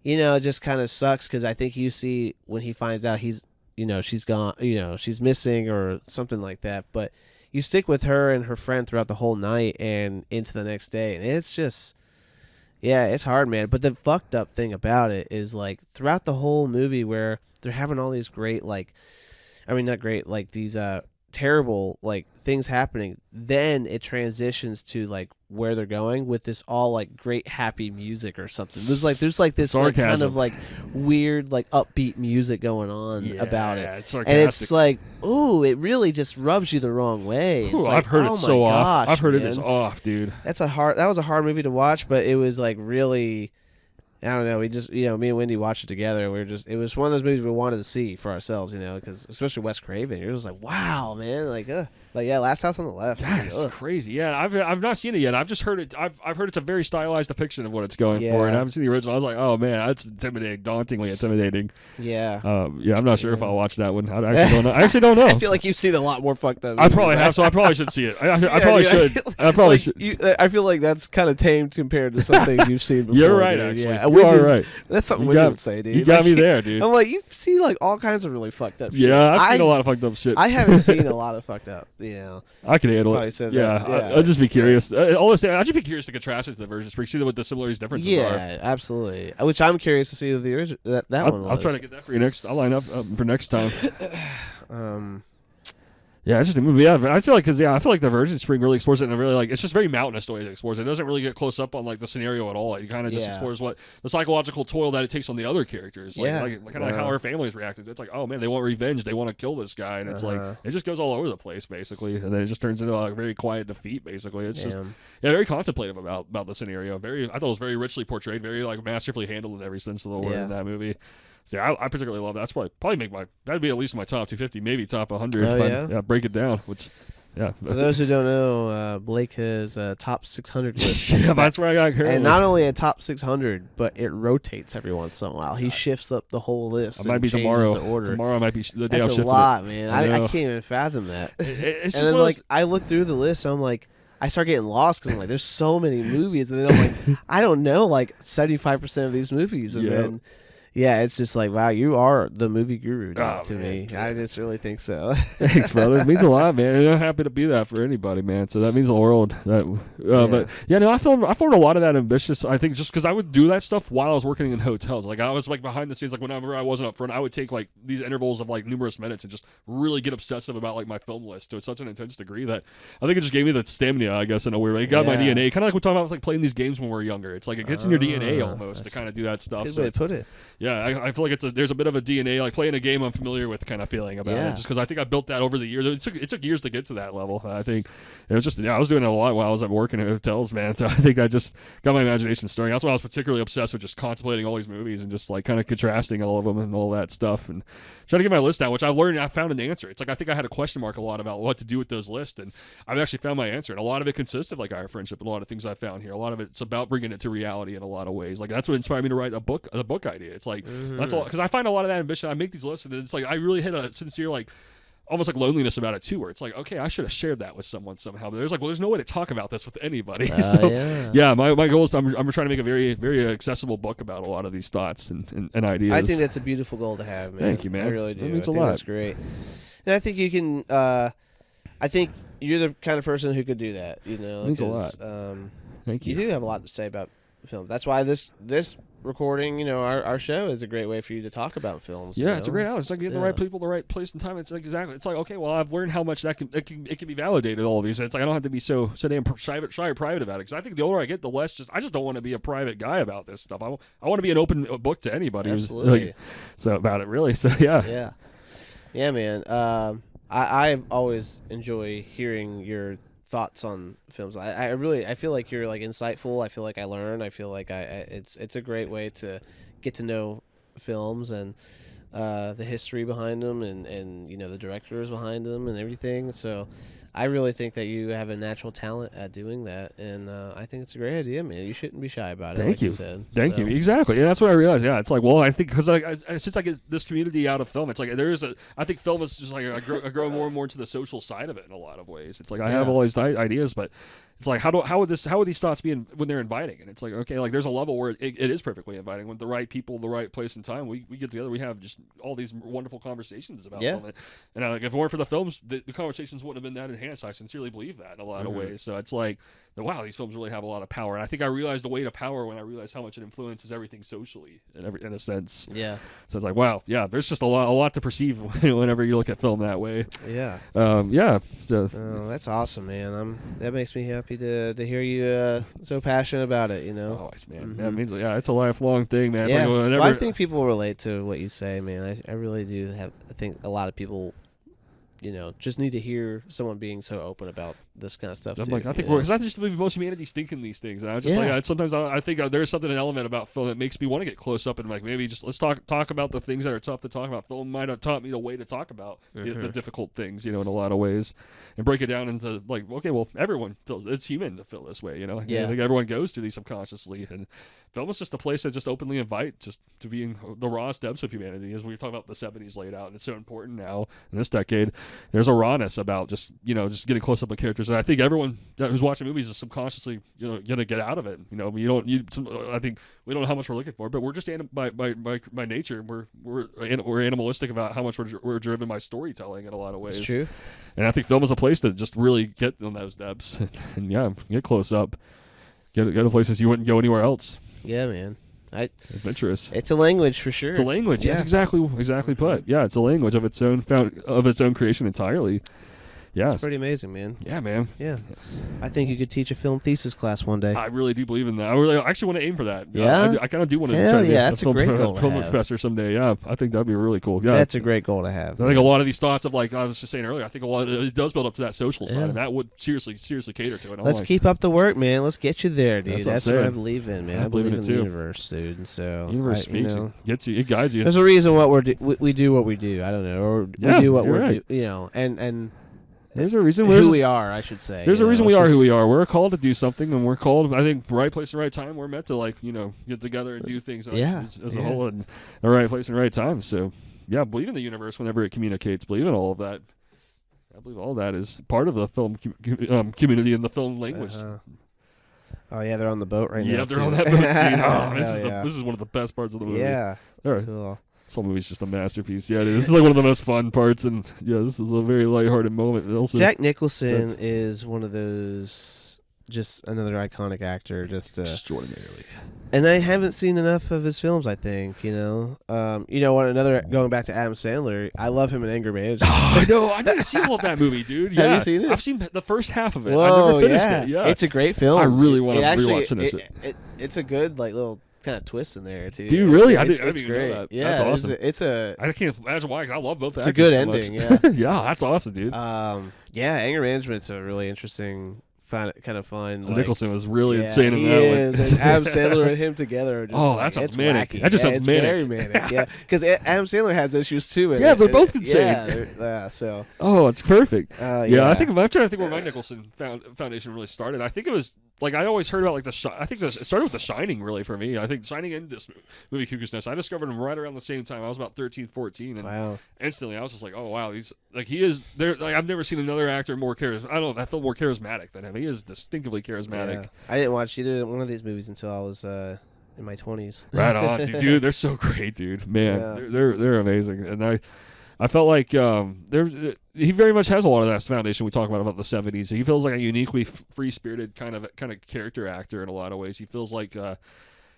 S1: you know, it just kind of sucks because I think you see when he finds out she's gone, she's missing or something like that. But you stick with her and her friend throughout the whole night and into the next day. And it's just, yeah, it's hard, man. But the fucked up thing about it is like throughout the whole movie where they're having all these great, like, I mean, not great, like these terrible like things happening, then it transitions to like where they're going with this all like great happy music or something. There's like this like, kind
S2: Sarcasm.
S1: of like weird like upbeat music going on about it,
S2: It's
S1: and
S2: sarcastic.
S1: it's like, ooh, it really just rubs you the wrong way.
S2: Ooh,
S1: It's
S2: I've
S1: like,
S2: heard
S1: oh
S2: it so
S1: my
S2: off.
S1: gosh,
S2: I've heard it
S1: man.
S2: is off, dude.
S1: That was a hard movie to watch, but it was like really, I don't know. We just, me and Wendy watched it together. It was one of those movies we wanted to see for ourselves, because especially Wes Craven. It was like, wow, man, like yeah, Last House on the Left.
S2: That is
S1: Ugh.
S2: crazy. Yeah, I've not seen it yet. I've just heard it. I've heard it's a very stylized depiction of what it's going for, and I
S1: Yeah.
S2: haven't seen the original. I was like, oh man, that's intimidating, dauntingly intimidating.
S1: Yeah.
S2: I'm not sure if
S1: Yeah.
S2: I'll watch that one. I actually don't know.
S1: I feel like you've seen a lot more fucked up.
S2: I probably
S1: movies.
S2: have, so I probably should see it. I
S1: Yeah,
S2: probably
S1: dude,
S2: should. I probably
S1: like,
S2: should.
S1: I feel like that's kind of tame compared to some things you've seen before.
S2: You're right,
S1: dude.
S2: actually.
S1: Yeah.
S2: You are
S1: Wendy's-
S2: right.
S1: That's something
S2: You
S1: Wendy
S2: got-
S1: would say, dude.
S2: You got
S1: Like,
S2: me there, dude.
S1: I'm like, you see like all kinds of really fucked up shit.
S2: Yeah, I've seen
S1: I-
S2: a lot of fucked up shit.
S1: I haven't seen a lot of fucked up,
S2: I can handle
S1: Probably
S2: it.
S1: said
S2: Yeah,
S1: that. Yeah.
S2: I'll just be curious. I'll just be curious to contrast it to the version spring, see what the similarities differences are.
S1: Yeah, absolutely. Which I'm curious to see what the original that one was.
S2: I'll try to get that for you next. I'll line up for next time.
S1: Um,
S2: Yeah, it's just a movie. Yeah, I feel like the Virgin Spring really explores it in a really like it's just very mountainous the way it explores it. It doesn't really get close up on like the scenario at all. It kind of just
S1: Yeah.
S2: explores what the psychological toil that it takes on the other characters. Like,
S1: Yeah.
S2: kind of like how her family's reacted. It's like, oh man, they want revenge. They want to kill this guy, and it's like it just goes all over the place basically, and then it just turns into a very quiet defeat. Basically, it's just very contemplative about the scenario. I thought it was very richly portrayed, very like masterfully handled in every sense of the word in that movie. So yeah, I particularly love that. That's probably make that'd be at least my top 250, maybe top 100.
S1: Oh,
S2: if
S1: yeah?
S2: I break it down, which. Yeah.
S1: For those who don't know, Blake has a top 600 list.
S2: Yeah, that's where I got currently.
S1: And not only a top 600, but it rotates every once in a while. He shifts up the whole list.
S2: It might be
S1: changes
S2: tomorrow.
S1: The order.
S2: Tomorrow might be the day I've
S1: That's a
S2: shifted
S1: lot, man.
S2: I
S1: I
S2: know.
S1: can't even fathom that.
S2: It's just
S1: And then,
S2: one of
S1: like,
S2: those-
S1: I look through the list, and I'm like, I start getting lost because I'm like, there's so many movies. And then I'm like, I don't know, like, 75% of these movies. And
S2: Yeah.
S1: then, Yeah, it's just like, wow, you are the movie guru to
S2: man.
S1: me. I just really think so.
S2: Thanks, brother. It means a lot, man. I'm happy to be that for anybody, man. So that means the world. But yeah, no, I formed a lot of that ambitious. I think just because I would do that stuff while I was working in hotels. Like I was like behind the scenes. Like whenever I wasn't up front, I would take like these intervals of like numerous minutes and just really get obsessive about like my film list to such an intense degree that I think it just gave me that stamina, I guess, in a way. Like, it got my DNA. Kind of like we're talking about like playing these games when we're younger. It's like it gets in your DNA almost to kind of do that stuff.
S1: Good way to put it.
S2: Yeah, I feel like there's a bit of a DNA, like playing a game I'm familiar with kind of feeling about it, just because I think I built that over the years. It took years to get to that level. I think it was just, I was doing it a lot while I was working at hotels, man. So I think I just got my imagination stirring. That's why I was particularly obsessed with just contemplating all these movies and just like kind of contrasting all of them and all that stuff and trying to get my list down, which I found an answer. It's like I think I had a question mark a lot about what to do with those lists, and I've actually found my answer. And a lot of it consists of like our friendship and a lot of things I found here. A lot of it's about bringing it to reality in a lot of ways. Like that's what inspired me to write the book idea. It's like that's all, because I find a lot of that ambition. I make these lists and it's like I really hit a sincere like almost like loneliness about it too, where it's like, okay, I should have shared that with someone somehow, but there's no way to talk about this with anybody. My goal is I'm trying to make a very, very accessible book about a lot of these thoughts and ideas.
S1: I think that's a beautiful goal to have, man.
S2: Thank you, man.
S1: I really do.
S2: That means
S1: a
S2: lot.
S1: That's great. And I think you can. I think you're the kind of person who could do that. You know,
S2: means a lot. Thank you.
S1: You do have a lot to say about film. That's why this recording, our show is a great way for you to talk about films.
S2: Yeah, it's a great outlet. It's like getting the right people, the right place and time. It's like exactly. It's like, okay, well, I've learned how much it can be validated. All of these. It's like I don't have to be so damn shy or private about it. Because I think the older I get, the less I just don't want to be a private guy about this stuff. I want to be an open book to anybody.
S1: Absolutely.
S2: So about it, really. So yeah.
S1: Yeah, man. I always enjoy hearing your thoughts on films. I feel like you're like insightful. I feel like I learn. I feel like it's a great way to get to know films and the history behind them and the directors behind them and everything. So I really think that you have a natural talent at doing that, and I think it's a great idea, man. You shouldn't be shy about it.
S2: Thank you.
S1: Thank
S2: you. Exactly. And that's what I realized. Yeah, it's like, well, I think because since I get this community out of film, it's like I think film is just like I grow more and more to the social side of it in a lot of ways. It's like I have all these ideas, but it's like how would these thoughts be when they're inviting? And it's like, okay, like there's a level where it is perfectly inviting with the right people, the right place and time. We get together, we have just all these wonderful conversations about film. And like if it weren't for the films, the conversations wouldn't have been that enhanced. I sincerely believe that in a lot of ways. So it's like, wow, these films really have a lot of power. And I think I realized the weight of power when I realized how much it influences everything socially in a sense. Yeah. So it's like, wow, yeah, there's just a lot to perceive whenever you look at film that way. Yeah. So
S1: that's awesome, man. That makes me happy to hear you so passionate about it.
S2: Always, man. Mm-hmm. That means it's a lifelong thing, man.
S1: Yeah. Well, I think people relate to what you say, man. I really do I think a lot of people just need to hear someone being so open about this kind of stuff.
S2: I think because I just believe most humanity's thinking these things, and I just sometimes I think there's something an element about film that makes me want to get close up and like maybe just let's talk about the things that are tough to talk about. Film might have taught me the way to talk about the difficult things, in a lot of ways, and break it down into like, okay, well, everyone feels it's human to feel this way, I think everyone goes through these subconsciously, and film is just a place that just openly invite just to being the rawest depths of humanity. As we talk about the 70s laid out, and it's so important now in this decade. There's a rawness about just getting close up with characters, and I think everyone who's watching movies is subconsciously gonna get out of it. I think we don't know how much we're looking for, but we're just by nature we're animalistic about how much we're driven by storytelling in a lot of ways.
S1: It's true,
S2: and I think film is a place to just really get in those depths and get close up, get to places you wouldn't go anywhere else.
S1: Yeah, man.
S2: Adventurous.
S1: It's a language for sure.
S2: It's a language. Yeah. That's exactly put. Yeah, it's a language of its own creation entirely. Yeah,
S1: it's pretty amazing, man.
S2: Yeah, man.
S1: Yeah, I think you could teach a film thesis class one day.
S2: I really do believe in that. I actually want to aim for that.
S1: Yeah,
S2: I kind of do want to try to be a film
S1: goal
S2: professor someday. Yeah, I think that'd be really cool. Yeah,
S1: that's a great goal to have.
S2: I think a lot of these thoughts of like I was just saying earlier. I think a lot of it does build up to that social side, and that would seriously cater to it.
S1: Let's keep up the work, man. Let's get you there, dude.
S2: That's
S1: what I believe in, man. I believe in the
S2: too.
S1: universe, dude. So
S2: universe speaks. It gets you. It guides you.
S1: There's a reason we do what we do. I don't know, or we do what we're doing. And.
S2: There's a reason
S1: we are, I should say.
S2: There's a reason we are who we are. We're called to do something, and we're called, I think, right place and right time. We're meant to, get together and do things as a whole in the right place and right time. So, believe in the universe whenever it communicates. Believe in all of that. I believe all that is part of the film community and the film language.
S1: Oh yeah, they're on the boat right now.
S2: Yeah, they're
S1: too.
S2: on that boat scene. Oh,
S1: Hell
S2: this is one of the best parts of the movie.
S1: Yeah, that's cool.
S2: This whole movie's just a masterpiece. Yeah, dude, this is like one of the most fun parts, and yeah, this is a very lighthearted moment. Also,
S1: Jack Nicholson is one of those, just another iconic actor, just
S2: extraordinarily.
S1: And I haven't seen enough of his films. I think you know what? Another going back to Adam Sandler, I love him in Anger Management.
S2: I know. I need to see all of that movie, dude. Yeah.
S1: Have you seen it?
S2: I've seen the first half of it.
S1: Whoa,
S2: I never finished
S1: yeah.
S2: it. Yeah,
S1: it's a great film.
S2: I really want to finish it.
S1: It's a good little kind of twist in there too.
S2: Dude, really?
S1: It's
S2: I didn't even
S1: great.
S2: know that.
S1: Yeah,
S2: that's awesome.
S1: I
S2: can't imagine why. 'Cause I love both.
S1: It's a good ending. Yeah,
S2: yeah, that's awesome, dude.
S1: Yeah, Anger Management's a really interesting, kind of fun. Like,
S2: Nicholson was really insane in
S1: he
S2: that
S1: is.
S2: one.
S1: And Adam Sandler and him together are just
S2: that sounds
S1: it's
S2: manic.
S1: wacky.
S2: That just sounds
S1: it's
S2: manic.
S1: very manic. Yeah, because Adam Sandler has issues too.
S2: Yeah, they're both insane.
S1: Yeah, so.
S2: Oh, it's perfect.
S1: Yeah,
S2: I think I'm trying to think where my Nicholson foundation really started. I think it was like I always heard about like I think it started with The Shining really for me. I think Shining and this movie Cuckoo's Nest. I discovered him right around the same time. I was about 13, 14, and instantly I was just like, oh wow, he is there. Like I've never seen another actor more charismatic. I don't know. I feel more charismatic than him. He is distinctively charismatic.
S1: Yeah. I didn't watch either one of these movies until I was in my 20s.
S2: Right on, dude. They're so great, dude. Man, they're amazing, and I felt like he very much has a lot of that foundation we talk about the 70s. He feels like a uniquely free-spirited kind of character actor in a lot of ways. He feels like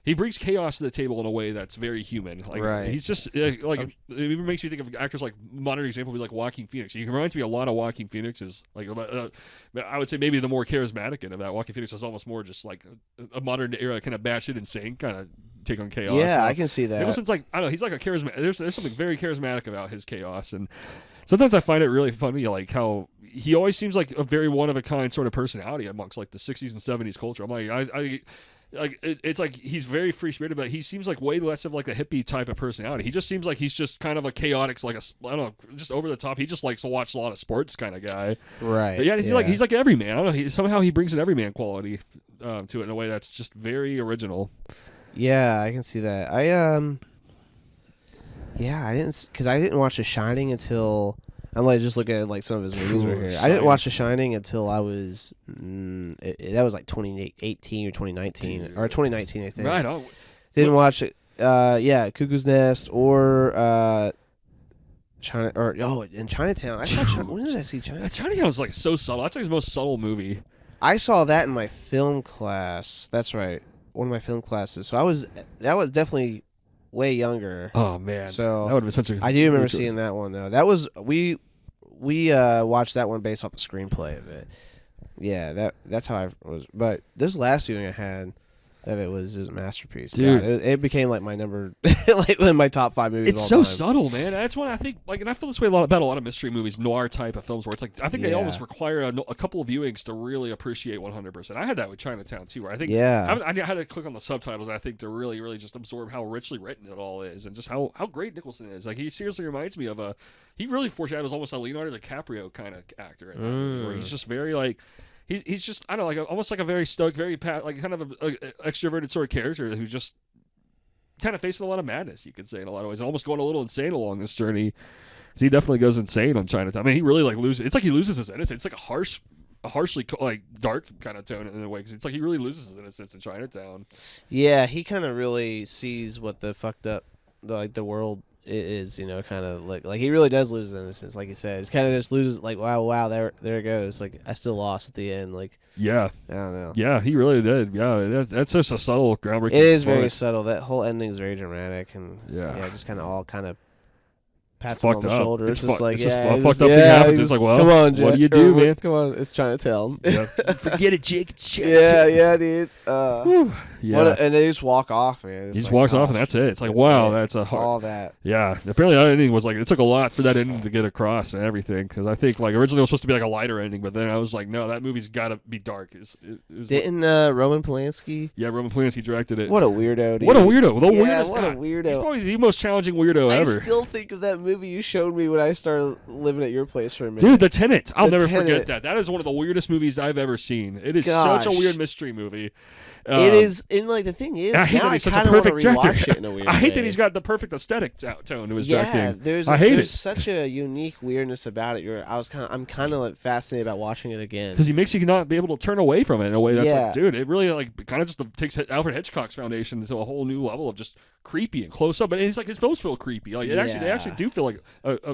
S2: he brings chaos to the table in a way that's very human. Like,
S1: right.
S2: He's just it even makes me think of actors like modern example would be like Joaquin Phoenix. He reminds me a lot of Joaquin Phoenix's. Like I would say maybe the more charismatic end of that. Joaquin Phoenix is almost more just like a modern era kind of batshit insane kind of take on chaos.
S1: Yeah, I can see that.
S2: Nicholson's like I don't know. He's like a charismatic. There's something very charismatic about his chaos, and sometimes I find it really funny, like how he always seems like a very one of a kind sort of personality amongst like the 60s and 70s culture. I'm like it's like he's very free spirited, but he seems like way less of like a hippie type of personality. He just seems like he's just kind of a chaotic, like I don't know, just over the top. He just likes to watch a lot of sports kind of guy.
S1: Right.
S2: But yeah, he's like everyman. I don't know. Somehow he brings an everyman quality to it in a way that's just very original.
S1: Yeah, I can see that. I didn't watch The Shining until I'm like just looking at like some of his movies right here. I didn't watch The Shining until I was that was like 2018 or 2019 or 2019 I think.
S2: Right on.
S1: Didn't watch it. Cuckoo's Nest or in Chinatown. I saw when did I see Chinatown?
S2: Chinatown was like so subtle. That's like his most subtle movie.
S1: I saw that in my film class. That's right. One of my film classes. So that was definitely way younger.
S2: Oh man.
S1: So
S2: that would have been such a
S1: I do remember seeing that one though. That was we watched that one based off the screenplay of it. Yeah, that's how I was. But this last viewing I had of it was a masterpiece.
S2: Dude.
S1: God, it became like my number, like in my top 5 movies.
S2: It's
S1: of
S2: so
S1: all time.
S2: subtle, man. That's why I think, like, and I feel this way about a lot of mystery movies, noir type of films, where it's like I think they almost require a couple of viewings to really appreciate 100%. I had that with Chinatown too, where I think I had to click on the subtitles. I think to really, really just absorb how richly written it all is, and just how great Nicholson is. Like he seriously reminds me of he really foreshadows almost a Leonardo DiCaprio kind of actor, where he's just very like. He's just I don't know, like almost like a very stoic, very like kind of a extroverted sort of character who's just kind of facing a lot of madness, you could say, in a lot of ways, and almost going a little insane along this journey. He definitely goes insane on Chinatown. I mean, he really like loses. It's like he loses his innocence. It's like a harshly like dark kind of tone in a way, because it's like he really loses his innocence in Chinatown.
S1: Yeah, he kind of really sees what the fucked up the world is, kind of like he really does lose his innocence, like you said. He kind of just loses, like, wow, there it goes. Like, I still lost at the end. Like,
S2: yeah,
S1: I don't know.
S2: Yeah, he really did. Yeah, that's just a subtle, groundbreaking.
S1: It is very subtle. That whole ending is very dramatic, and just kind of all kind of pats him on the shoulder. It's just like,
S2: fucked up thing happens. It's like, well,
S1: come on, Jack,
S2: what do you do, man?
S1: Come on, it's Chinatown.
S2: Yeah. Forget it, Jake. It's Chinatown.
S1: Yeah, dude.
S2: Yeah.
S1: And they just walk off, man.
S2: He just walks off, and that's it. It's like, wow, that's a hard.
S1: All that.
S2: Yeah. Apparently, that ending was like, it took a lot for that ending to get across and everything. Because I think, like, originally it was supposed to be like a lighter ending, but then I was like, no, that movie's got to be dark.
S1: Didn't Roman Polanski?
S2: Yeah, Roman Polanski directed it.
S1: What a weirdo, dude.
S2: What a weirdo.
S1: What a weirdo.
S2: He's probably the most challenging weirdo ever.
S1: I still think of that movie you showed me when I started living at your place for a minute.
S2: Dude, The Tenant. I'll never forget that. That is one of the weirdest movies I've ever seen. It is such a weird mystery movie.
S1: It is and like the thing is,
S2: I hate
S1: now
S2: that he's
S1: I
S2: such a
S1: kind of want to
S2: perfect director.
S1: rewatch it in a weird way.
S2: I hate that he's got the perfect aesthetic tone to his directing.
S1: There's such a unique weirdness about it. I'm kind of like fascinated about watching it again
S2: because he makes you not be able to turn away from it in a way that's
S1: Yeah.
S2: like, dude, it really like kind of just takes Alfred Hitchcock's foundation to a whole new level of just creepy and close up. And it's like his films feel creepy. Like they actually do feel like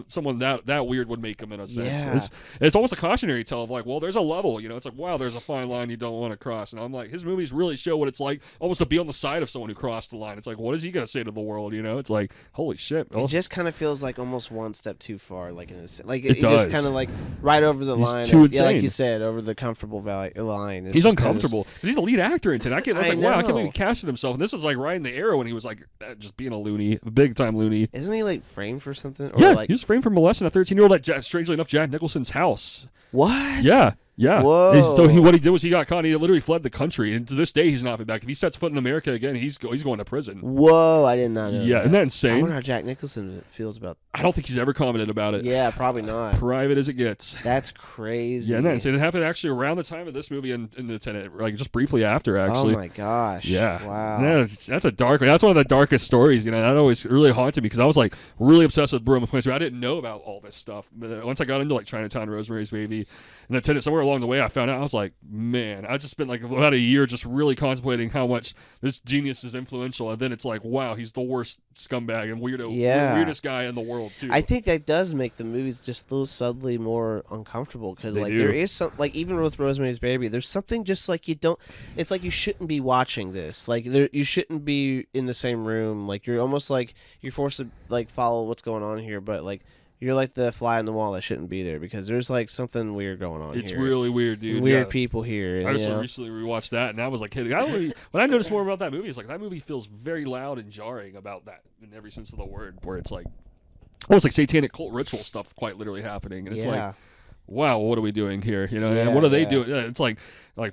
S2: someone that weird would make him in a sense.
S1: Yeah.
S2: It's almost a cautionary tale of like, well, there's a level, you know. It's like, wow, there's a fine line you don't want to cross. And I'm like, his movies really show what it's like almost to be on the side of someone who crossed the line. It's like, what is he gonna say to the world? You know, it's like, holy shit.
S1: It just kind of feels like almost one step too far. Like it
S2: does.
S1: just kind of like right over the line.
S2: Too insane.
S1: Yeah, like you said, over the comfortable line.
S2: He's uncomfortable. He's a lead actor in it. I can't. I was like, wow, I can't believe he
S1: know.
S2: casted himself. And this was like right in the era when he was like just being a loony, big time loony.
S1: Isn't he like framed for something? Or
S2: Yeah,
S1: like,
S2: he was framed for molesting a 13-year-old at, strangely enough, Jack Nicholson's house.
S1: what?
S2: Yeah. Yeah.
S1: Whoa.
S2: So what he did was he got caught. And he literally fled the country, and to this day he's not been back. If he sets foot in America again, he's going to prison.
S1: Whoa, I did not know.
S2: Yeah,
S1: that.
S2: isn't that
S1: I
S2: insane?
S1: wonder how Jack Nicholson feels about.
S2: I don't think he's ever commented about it.
S1: Yeah, probably not.
S2: Private as it gets.
S1: That's crazy.
S2: Yeah, and that's insane. It happened actually around the time of this movie in the Tenet, like just briefly after. Actually.
S1: Oh my gosh.
S2: Yeah.
S1: Wow.
S2: Yeah, that's a dark one. That's one of the darkest stories. You know, that always really haunted me because I was like really obsessed with Broom Points. I didn't know about all this stuff. But once I got into like Chinatown, Rosemary's Baby, and then Tenet, somewhere along the way, I found out. I was like, man, I just spent like about a year just really contemplating how much this genius is influential, and then it's like, wow, he's the worst scumbag and weirdest guy in the world too.
S1: I think that does make the movies just a little subtly more uncomfortable because like
S2: do.
S1: there is some like even with Rosemary's Baby, there's something just like you don't. It's like you shouldn't be watching this. Like you shouldn't be in the same room. Like you're almost like you're forced to like follow what's going on here, but like. You're like the fly on the wall that shouldn't be there because there's like something weird going on
S2: It's
S1: here.
S2: really weird, dude.
S1: Weird people here.
S2: I just recently rewatched that, and I was like, hey, when I noticed more about that movie, it's like that movie feels very loud and jarring about that in every sense of the word, where it's like almost like satanic cult ritual stuff quite literally happening. And it's like, wow, what are we doing here? You know, and what are they doing? It's like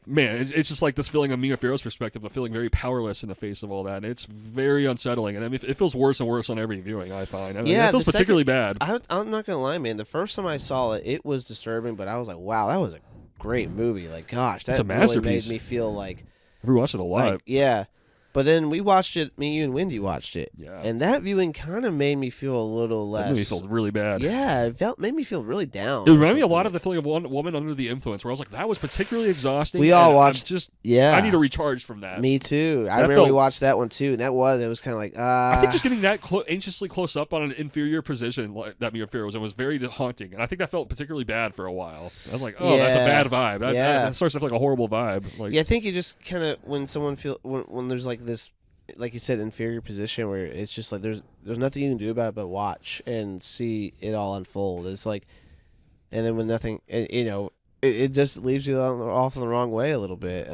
S2: man, it's just like this feeling of Mia Farrow's perspective of feeling very powerless in the face of all that. And it's very unsettling, and I mean, it feels worse and worse on every viewing. I find. I mean, it feels particularly bad.
S1: I'm not gonna lie, man. The first time I saw it, it was disturbing, but I was like, wow, that was a great movie. Like, gosh, that
S2: it's a masterpiece.
S1: Really made me feel like
S2: I've rewatched it a lot.
S1: like, yeah. But then we watched it. Me, you, and Wendy watched it.
S2: Yeah.
S1: And that viewing kind of made me feel a little less.
S2: That movie felt really bad.
S1: Yeah, it made me feel really down.
S2: It reminded me a lot of the feeling of one woman under the influence, where I was like, that was particularly exhausting.
S1: We all watched.
S2: I need to recharge from that.
S1: Me too. I remember we watched that one too, and it was kind of like.
S2: I think just getting that anxiously close up on an inferior position like that Mia Farrow was very haunting, and I think that felt particularly bad for a while. I was like, oh, that's a bad vibe. That starts to feel like a horrible vibe. Like,
S1: yeah, I think you just kind of when someone when there's like this. Like you said, inferior position where it's just like there's nothing you can do about it but watch and see it all unfold. It's like, and then when nothing, it just leaves you off in the wrong way a little bit.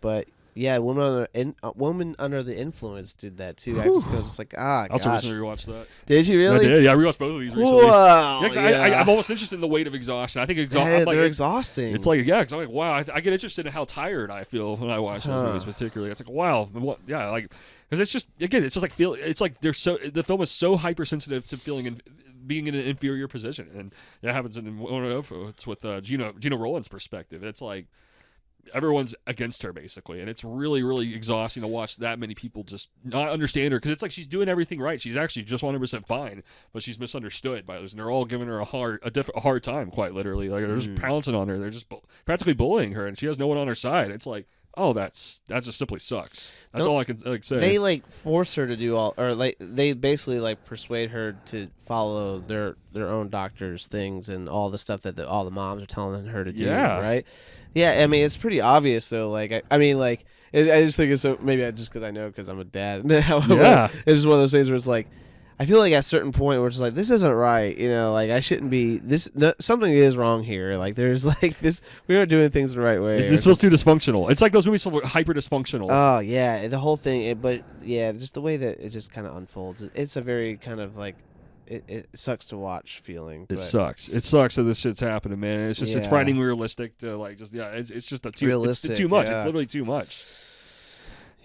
S1: But yeah, woman under the influence did that too. I just goes like
S2: I also recently rewatched that.
S1: Did you really?
S2: I did. Yeah, I rewatched both of these recently.
S1: Whoa,
S2: I'm almost interested in the weight of exhaustion. I think
S1: they're exhausting.
S2: It's like because I'm like wow, I get interested in how tired I feel when I watch those movies particularly. It's like wow, because it's just like the film is so hypersensitive to feeling being in an inferior position, and that happens in it's with Gina Rowland's perspective. It's like everyone's against her basically, and it's really, really exhausting to watch that many people just not understand her because it's like she's doing everything right. She's actually just 100% fine, but she's misunderstood by others, and they're all giving her a hard time, quite literally. Like they're just pouncing on her. They're just practically bullying her, and she has no one on her side. It's like, oh, that just simply sucks. That's all I can say.
S1: They like force her to do they basically like persuade her to follow their own doctor's things and all the stuff that all the moms are telling her to do.
S2: Yeah.
S1: Right. Yeah. I mean, it's pretty obvious though. Like, I just think it's so. Maybe just because I know because I'm a dad. Yeah. It's just one of those things where it's like. I feel like at a certain point where it's like this isn't right, like I shouldn't be something is wrong here. Like there's like this we aren't doing things the right way.
S2: This feels too dysfunctional. It's like those movies feel hyper dysfunctional.
S1: Oh yeah, the whole thing. But yeah, just the way that it just kind of unfolds. It's a very kind of like it sucks to watch feeling.
S2: It sucks. It sucks that this shit's happening, man. It's just it's frightening realistic to like just it's just too realistic. It's too much. It's literally too much.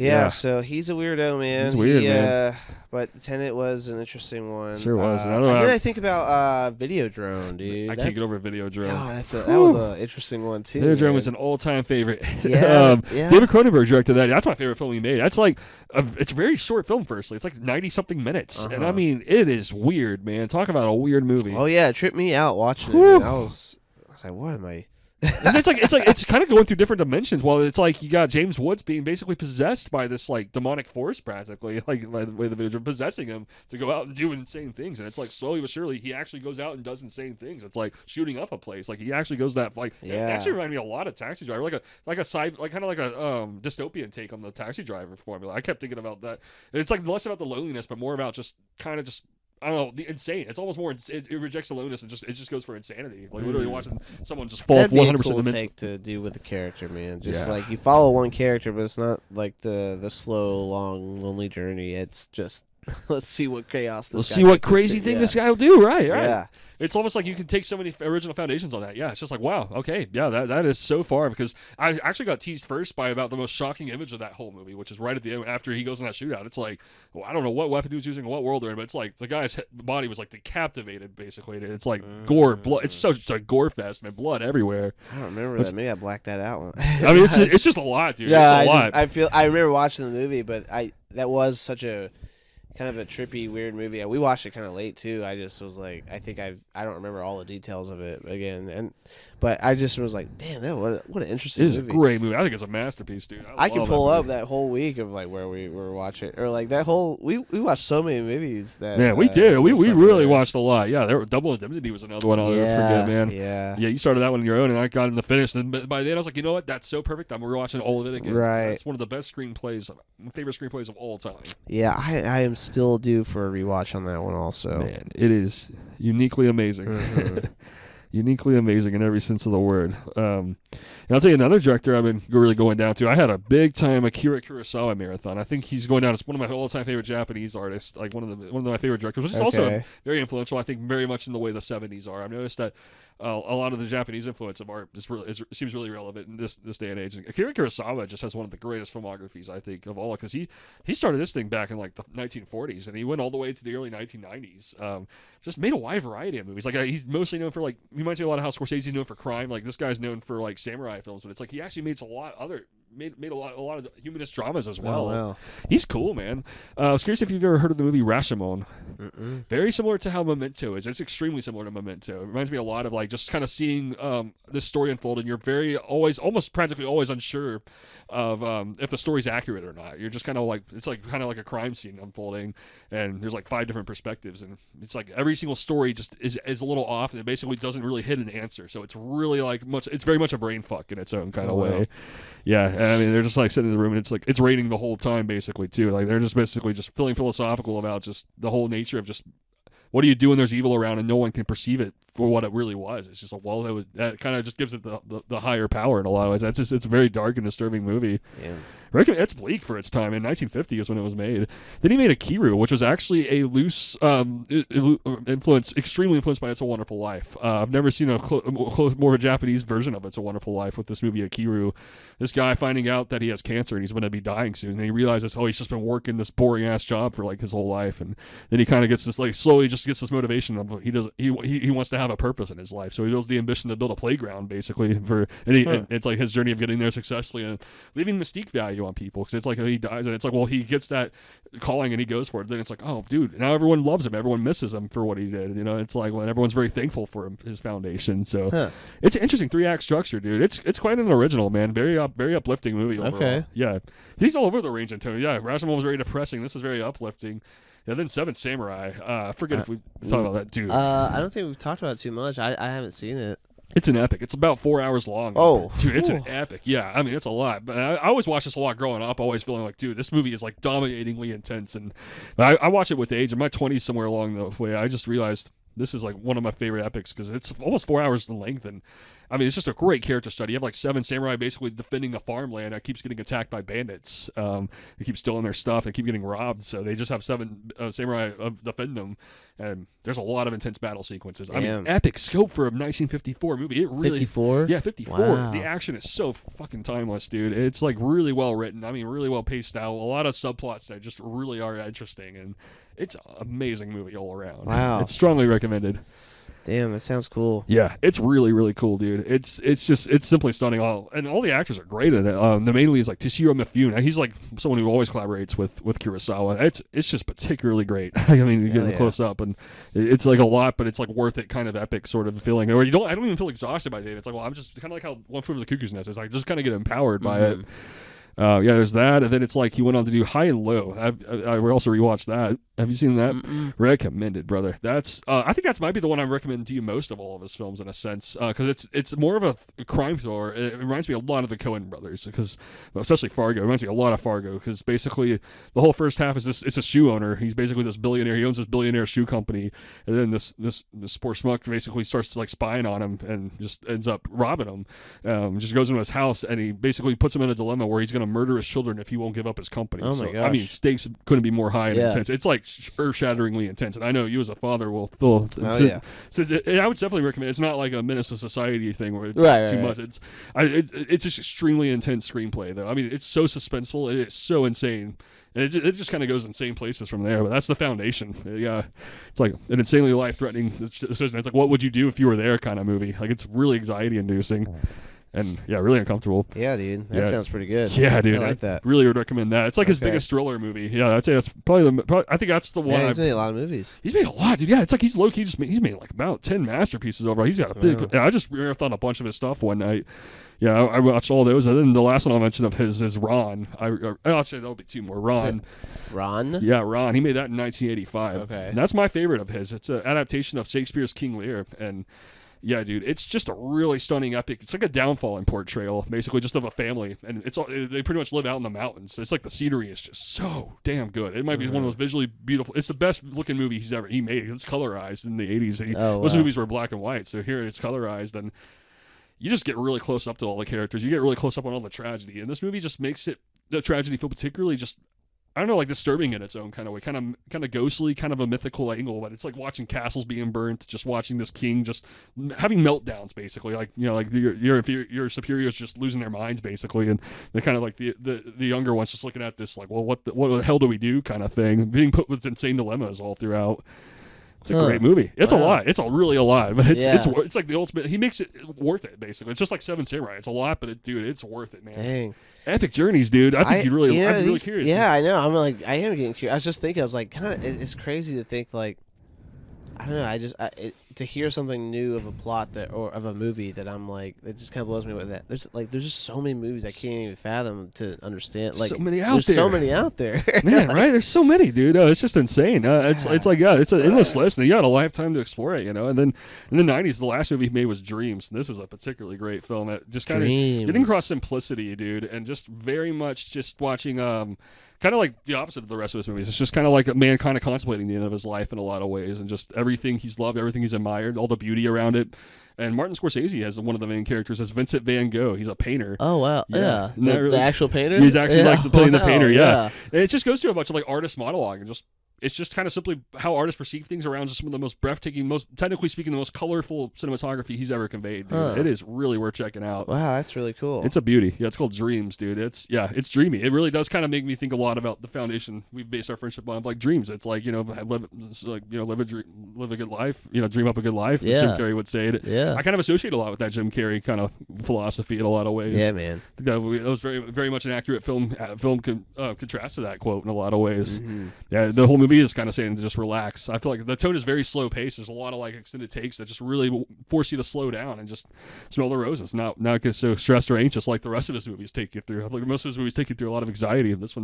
S1: Yeah, so he's a weirdo, man.
S2: He's weird, man.
S1: But Tenet was an interesting one.
S2: Sure was.
S1: And then I think about Videodrome, dude.
S2: I can't get over Videodrome.
S1: God, that was an interesting one too.
S2: Videodrome was an all-time favorite.
S1: Yeah,
S2: David Cronenberg directed that. That's my favorite film he made. That's like it's a very short film. Firstly, it's like 90-something minutes, and I mean, it is weird, man. Talk about a weird movie.
S1: Oh yeah, it tripped me out watching it. I was like, what am I?
S2: it's kind of going through different dimensions. Well, it's like you got James Woods being basically possessed by this like demonic force, practically, like by the way the video possessing him to go out and do insane things. And it's like slowly but surely he actually goes out and does insane things. It's like shooting up a place. Like he actually goes that like. It actually reminded me a lot of Taxi Driver, like kind of like a dystopian take on the Taxi Driver formula. I kept thinking about that. It's like less about the loneliness, but more about just kind of just. I don't know, the insane. It's almost more. It rejects the loneliness and it just goes for insanity. Like literally watching someone just fall 100%
S1: That'd be a cool take to do with the character, man. Just like you follow one character, but it's not like the slow, long, lonely journey. It's just let's see what chaos.
S2: Let's see what crazy thing this guy will do. Right.
S1: Yeah.
S2: It's almost like you can take so many original foundations on that. Yeah, it's just like, wow, okay, yeah, that is so far. Because I actually got teased first by about the most shocking image of that whole movie, which is right at the end after he goes in that shootout. It's like, well, I don't know what weapon he was using, what world they're in, but it's like the guy's body was like decapitated, basically. It's like gore, blood. It's just a gore fest, man, blood everywhere.
S1: I don't remember that. Maybe I blacked that out.
S2: I mean, it's just a lot, dude.
S1: Yeah,
S2: it's a lot.
S1: I remember watching the movie, but that was such a kind of a trippy, weird movie. We watched it kind of late too. I just was like, I don't remember all the details of it again, but I just was like, damn, what an interesting movie.
S2: It is a great movie. I think it's a masterpiece, dude.
S1: I could pull up that whole week of like where we were watching, or like that whole we watched so many movies that.
S2: Yeah, we did. We really watched a lot. Yeah, Double Indemnity was another one I'll never forget, man.
S1: Yeah,
S2: you started that one on your own, and I got in the finish. And by then, I was like, you know what? That's so perfect. I'm rewatching all of it again.
S1: Right,
S2: it's one of the best screenplays, my favorite screenplays of all time.
S1: Yeah, I am still due for a rewatch on that one also.
S2: Man, it is uniquely amazing. Mm-hmm. Uniquely amazing in every sense of the word. And I'll tell you another director I've been really going down to. I had a big time Akira Kurosawa marathon. I think he's going down as one of my all-time favorite Japanese artists, like one of my favorite directors, which is also very influential. I think very much in the way the 70s are. I've noticed that a lot of the Japanese influence of art seems really relevant in this day and age. Akira Kurosawa just has one of the greatest filmographies, I think, of all, because he started this thing back in like the 1940s, and he went all the way to the early 1990s. Just made a wide variety of movies. Like he's mostly known for, like, you might say a lot of how Scorsese's known for crime. Like this guy's known for like samurai films, but it's like he actually made a lot of humanist dramas as well.
S1: Oh, wow.
S2: He's cool, man. I was curious if you've ever heard of the movie Rashomon. Very similar to how Memento is. It's extremely similar to Memento. It reminds me a lot of like just kind of seeing this story unfold, and you're almost practically always unsure of if the story's accurate or not. You're just kind of like, it's like kind of like a crime scene unfolding, and there's like 5 different perspectives, and it's like every single story just is a little off, and it basically doesn't really hit an answer. So it's really like it's very much a brain fuck in its own kind of way. Yeah, I mean, they're just like sitting in the room, and it's like it's raining the whole time, basically, too. Like they're just basically just feeling philosophical about just the whole nature of just what do you do when there's evil around and no one can perceive it for what it really was. It's just like, that kind of just gives it the higher power in a lot of ways. It's a very dark and disturbing movie.
S1: Yeah.
S2: It's bleak for its time. In 1950 is when it was made. Then he made Akiru, which was actually a loose extremely influenced by It's a Wonderful Life. I've never seen more of a Japanese version of It's a Wonderful Life with this movie Akiru. This guy finding out that he has cancer and he's going to be dying soon, and he realizes, he's just been working this boring ass job for like his whole life, and then he kind of gets this like slowly just gets this motivation of he wants to have a purpose in his life, so he builds the ambition to build a playground basically and it's like his journey of getting there successfully and leaving mystique value on people, because it's like he dies and it's like, well, he gets that calling and he goes for it. Then it's like, oh dude, now everyone loves him, everyone misses him for what he did, it's like when everyone's very thankful for his foundation. So it's an interesting 3-act structure, dude. It's quite an original, man. Very uplifting movie overall.
S1: Okay.
S2: Yeah, he's all over the range in tone. Yeah, Rashomon was very depressing. This is very uplifting. Yeah, then Seven Samurai. I forget if we talked about that too.
S1: I don't think we've talked about it too much. I haven't seen it.
S2: It's an epic. It's about 4 hours long.
S1: Oh.
S2: Dude, it's an epic. Yeah, I mean, it's a lot. But I always watched this a lot growing up, always feeling like, dude, this movie is like dominatingly intense. And I watched it with age. In my 20s, somewhere along the way, I just realized This is like one of my favorite epics because it's almost 4 hours in length, and I mean it's just a great character study. You have like 7 samurai basically defending a farmland that keeps getting attacked by bandits. They keep stealing their stuff. They keep getting robbed, so they just have 7 samurai defend them. And there's a lot of intense battle sequences.
S1: Damn.
S2: I mean, epic scope for a 1954 movie. It really
S1: 54.
S2: Yeah, 54.
S1: Wow.
S2: The action is so fucking timeless, dude. It's like really well written. I mean, really well paced out. A lot of subplots that just really are interesting, and it's an amazing movie all around.
S1: Wow.
S2: It's strongly recommended.
S1: Damn, that sounds cool.
S2: Yeah, it's really, really cool, dude. It's simply stunning. And all the actors are great in it. The main lead is like Toshiro Mifune. He's like someone who always collaborates with Kurosawa. It's just particularly great. I mean, you get him close up, and it's like a lot, but it's like worth it, kind of epic sort of feeling. Or I don't even feel exhausted by it. It's like, well, I'm just kind of like how One Flew Over the Cuckoo's Nest is. I just kind of get empowered by it. There's that, and then it's like he went on to do High and Low. I also rewatched that. Have you seen that? Recommended, brother. That's I think that might be the one I recommend to you most of all of his films in a sense, because it's more of a crime thriller. It reminds me a lot of the Coen brothers, because especially Fargo. It reminds me a lot of Fargo, because basically the whole first half is it's a shoe owner. He's basically this billionaire. He owns this billionaire shoe company, and then this poor schmuck basically starts to like spying on him and just ends up robbing him. Just goes into his house, and he basically puts him in a dilemma where he's going to murder his children if he won't give up his company.
S1: Oh my gosh.
S2: I mean, stakes couldn't be more high and intense. It's like earth-shatteringly intense, and I know you as a father will feel. I would definitely recommend. It's not like a Menace to Society thing where it's too much. It's just extremely intense screenplay, though. I mean, it's so suspenseful. It is so insane. And it just kind of goes insane places from there, but that's the foundation. Yeah, it's like an insanely life-threatening decision. It's like, what would you do if you were there kind of movie. Like, it's really anxiety-inducing. And really uncomfortable.
S1: Yeah, dude, that sounds pretty good.
S2: Yeah, dude,
S1: I like that.
S2: Really would recommend that. It's like his biggest thriller movie. Yeah, I'd say that's probably I think that's the one.
S1: Yeah, he's made a lot of movies.
S2: He's made a lot, dude. Yeah, it's like he's low key he's made like about 10 masterpieces overall. He's got a big. I just marathoned a bunch of his stuff one night. Yeah, I watched all those, and then the last one I'll mention of his is Ron. I'll say there'll be 2 more. Ron. Yeah, Ron. He made that in 1985.
S1: Okay,
S2: and that's my favorite of his. It's an adaptation of Shakespeare's King Lear, and. Yeah, dude, it's just a really stunning epic. It's like a downfall in portrayal, basically, just of a family, and they pretty much live out in the mountains. It's like the scenery is just so damn good. It might be one of those visually beautiful. It's the best looking movie he made. It's colorized in the 80s. Most movies were black and white, so here it's colorized, and you just get really close up to all the characters. You get really close up on all the tragedy, and this movie just makes the tragedy feel particularly just. I don't know, like disturbing in its own kind of way, kind of ghostly, kind of a mythical angle. But it's like watching castles being burnt, just watching this king just having meltdowns, basically. Like like your superiors just losing their minds, basically, and they kind of like the younger ones just looking at this like, well, what the hell do we do, kind of thing, being put with insane dilemmas all throughout. It's a great movie. It's a lot. It's really a lot, but it's like the ultimate. He makes it worth it, basically. It's just like Seven Samurai. It's a lot, but it's worth it, man.
S1: Dang.
S2: Epic journeys, dude. I think I'm really curious.
S1: Yeah, I know. I am getting curious. I was just thinking. I was like, kind of. It's crazy to think like. I don't know. To hear something new of a plot or of a movie that I'm like, it just kind of blows me away. That there's just so many movies I can't even fathom to understand. Like
S2: so many out
S1: there's
S2: there.
S1: so many out there,
S2: man. Right? There's so many, dude. It's just insane. It's like it's an endless list, and you got a lifetime to explore it, And then in the '90s, the last movie he made was Dreams, and this is a particularly great film. That just kind of getting across simplicity, dude, and just very much just watching. Kind of like the opposite of the rest of his movies. It's just kind of like a man kind of contemplating the end of his life in a lot of ways, and just everything he's loved, everything he's admired, all the beauty around it. And Martin Scorsese has one of the main characters as Vincent Van Gogh. He's a painter.
S1: Oh, wow. Yeah. The actual painter?
S2: He's actually playing the painter, yeah. And it just goes through a bunch of like artist monologue and just it's just kind of simply how artists perceive things around just some of the most breathtaking, most technically speaking, the most colorful cinematography he's ever conveyed. Dude. It is really worth checking out.
S1: Wow, that's really cool.
S2: It's a beauty. Yeah, it's called Dreams, dude. It's dreamy. It really does kind of make me think a lot about the foundation we've based our friendship on. Like dreams. It's like, live a good life. Dream up a good life.
S1: Yeah.
S2: As Jim Carrey would say it.
S1: Yeah.
S2: I kind of associate a lot with that Jim Carrey kind of philosophy in a lot of ways.
S1: Yeah, man.
S2: That was very, very much an accurate film contrast to that quote in a lot of ways.
S1: Mm-hmm.
S2: Yeah, the whole movie is kind of saying to just relax. I feel like the tone is very slow paced. There's a lot of like extended takes that just really force you to slow down and just smell the roses, not get so stressed or anxious like the rest of his movies take you through. I feel like most of his movies take you through a lot of anxiety, and this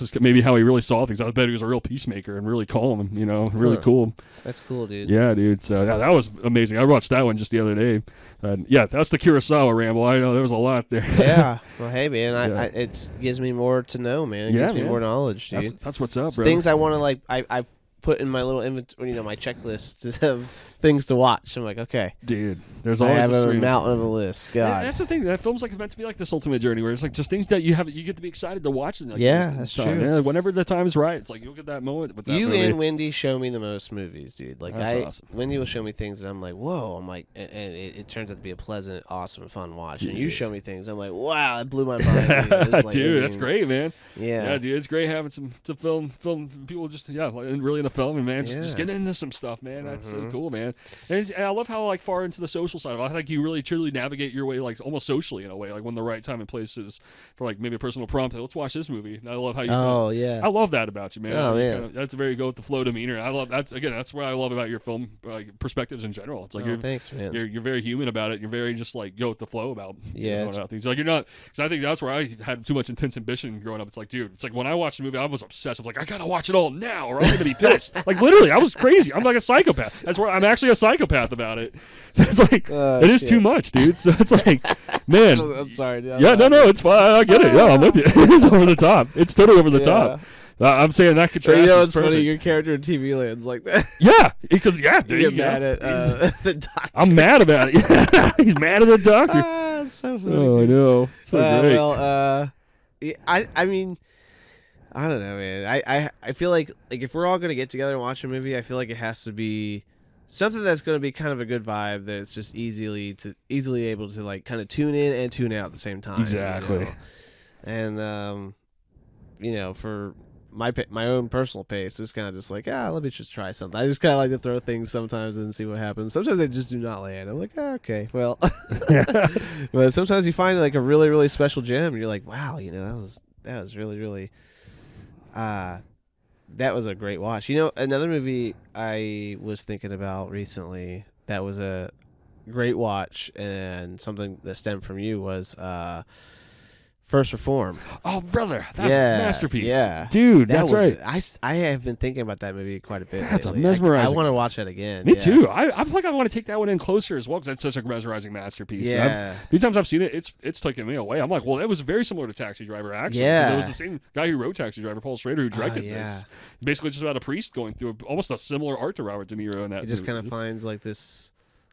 S2: is maybe how he really saw things. I bet he was a real peacemaker and really calm and really cool.
S1: That's cool, dude.
S2: Yeah, dude. So that was amazing. I watched that one just the other day. That's the Kurosawa ramble. I know there was a lot there.
S1: Yeah. Well, hey, man, it gives me more to know, man. It gives me more knowledge, dude.
S2: That's what's up, bro.
S1: Things I want to like. I put in my little inventory, my checklist of things to watch. I'm like, okay,
S2: dude, there's
S1: I
S2: always
S1: have
S2: a
S1: a
S2: stream.
S1: mountain of a list. God,
S2: Yeah, that's the thing. That film's like meant to be like this ultimate journey, where it's like just things that you get to be excited to watch. And, like,
S1: Yeah,
S2: this
S1: that's
S2: time.
S1: true.
S2: Yeah, whenever the time is right, it's like you'll get that moment with that
S1: you
S2: movie.
S1: and Wendy show me the most movies, dude. Like
S2: That's awesome.
S1: Wendy will show me things that I'm like, whoa. I'm like, and it turns out to be a pleasant, awesome, fun watch. And you show me things, I'm like, wow, that blew my mind. Like,
S2: dude, that's great, man.
S1: Yeah,
S2: dude, it's great having some film people just really into film and man, just getting into some stuff, man. That's so cool, man. And I love how like far into the social side of it. I think you really truly navigate your way like almost socially in a way, like when the right time and place is for like maybe a personal prompt. Hey, let's watch this movie. And I love how you. I love that about you, man.
S1: Oh man,
S2: that's a very go with the flow demeanor. I love that's what I love about your film perspectives in general. It's like
S1: thanks, man.
S2: You're very human about it. You're very just like go with the flow about about things. Like you're not because I think that's where I had too much intense ambition growing up. It's like, dude, it's like when I watched the movie, I was obsessed. I was like, I gotta watch it all now, or I'm gonna be pissed. Like literally, I was crazy. I'm like a psychopath. That's where I'm actually a psychopath about it. So it's like it is too much, dude. So it's like, man.
S1: I'm sorry, dude.
S2: Yeah, no, it's fine. I get it. Yeah, I'm with you. It is over the top. It's totally over the top. I'm saying that contrast.
S1: It's funny. Your character in TV Land's like that.
S2: Yeah, because dude,
S1: you're mad at the doctor.
S2: I'm mad about it. He's mad at the doctor.
S1: It's so funny.
S2: Oh, I know. So great.
S1: Well, I mean, I don't know, man. I feel like if we're all gonna get together and watch a movie, I feel like it has to be something that's gonna be kind of a good vibe. That's just easily able to like kind of tune in and tune out at the same time.
S2: Exactly.
S1: And for my own personal pace, it's kind of just like, let me just try something. I just kind of like to throw things sometimes and see what happens. Sometimes they just do not land. I'm like, okay, well. But sometimes you find like a really, really special gem, and you're like, wow, that was really, really, that was a great watch. Another movie I was thinking about recently that was a great watch and something that stemmed from you was First Reform.
S2: Oh, brother, that's a masterpiece.
S1: Yeah,
S2: dude, that's right.
S1: I have been thinking about that movie quite a bit.
S2: That's
S1: lately.
S2: a mesmerizing.
S1: I want to watch that again.
S2: Me too. I feel like I want to take that one in closer as well because that's such a mesmerizing masterpiece.
S1: Yeah.
S2: A few times I've seen it, it's taken me away. I'm like, well, it was very similar to Taxi Driver, actually.
S1: Yeah.
S2: It was the same guy who wrote Taxi Driver, Paul Schrader, who directed this. Basically, just about a priest going through almost a similar art to Robert De Niro in that.
S1: He just kind of finds like this.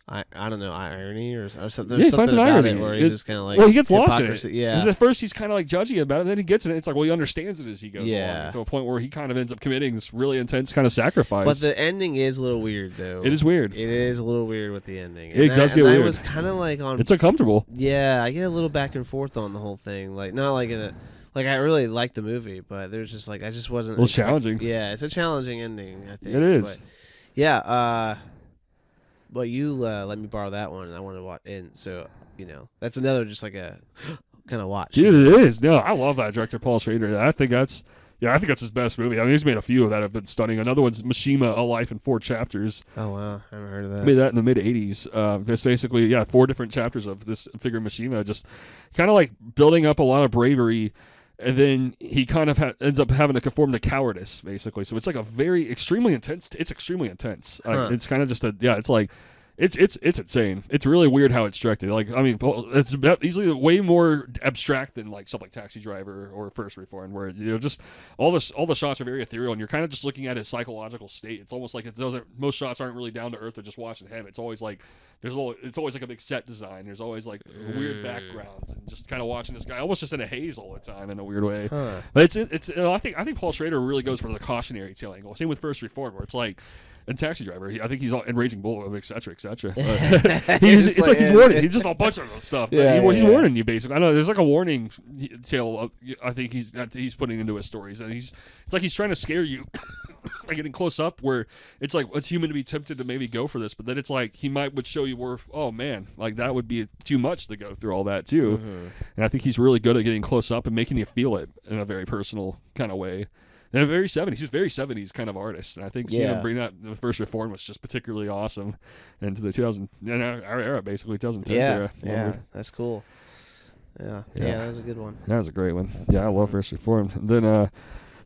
S1: I don't know, irony or something.
S2: There's something about
S1: irony. It where he just kind of like.
S2: Well, he gets lost in it.
S1: Yeah.
S2: Because at first he's kind of like judgy about it, and then he gets in it. It's like, well, he understands it as he goes along to a point where he kind of ends up committing this really intense kind of sacrifice.
S1: But the ending is a little weird, though.
S2: It is weird.
S1: It is a little weird with the ending.
S2: It does get weird.
S1: I was kind of like on.
S2: It's uncomfortable.
S1: Yeah, I get a little back and forth on the whole thing. Like not like in a. Like I really liked the movie, but there's just like I just wasn't.
S2: A little challenging.
S1: Yeah, it's a challenging ending. I think
S2: it is.
S1: But, yeah. But you let me borrow that one, and I want to watch in. So that's another just like a kind of watch.
S2: Dude, it is. No, I love that director Paul Schrader. I think that's his best movie. I mean, he's made a few that have been stunning. Another one's Mishima: A Life in 4 Chapters.
S1: Oh wow, I haven't heard of that.
S2: Made that in the mid '80s. Just basically, 4 different chapters of this figure Mishima, just kind of like building up a lot of bravery. And then he kind of ends up having to conform to cowardice, basically. So it's like a very extremely intense. It's extremely intense. It's kind of just it's like, it's insane. It's really weird how it's directed. Like, I mean, it's easily way more abstract than like stuff like Taxi Driver or First Reformed, where just all the shots are very ethereal, and you're kind of just looking at his psychological state. It's almost like most shots aren't really down to earth. They're just watching him. It's always like it's always like a big set design. There's always like weird backgrounds, and just kind of watching this guy almost just in a haze all the time in a weird way. But I think Paul Schrader really goes for the cautionary tale angle. Same with First Reformed, where it's like. And Taxi Driver, I think he's all in Raging Bull, etc. It's like he's warning. He's just a bunch of stuff. He's warning you, basically. I know there's like a warning tale. I think he's putting into his stories, and it's like he's trying to scare you by getting close up. Where it's like it's human to be tempted to maybe go for this, but then it's like he would show you where, oh man, like that would be too much to go through all that too. Mm-hmm. And I think he's really good at getting close up and making you feel it in a very personal kind of way. And a very 70s. He's a very 70s kind of artist. And I think seeing him bring that the First Reform was just particularly awesome. And to the 2000 our era, basically 2010 era.
S1: Yeah, that's cool. Yeah, that was a good one.
S2: That was a great one. Yeah, I love First Reform. And then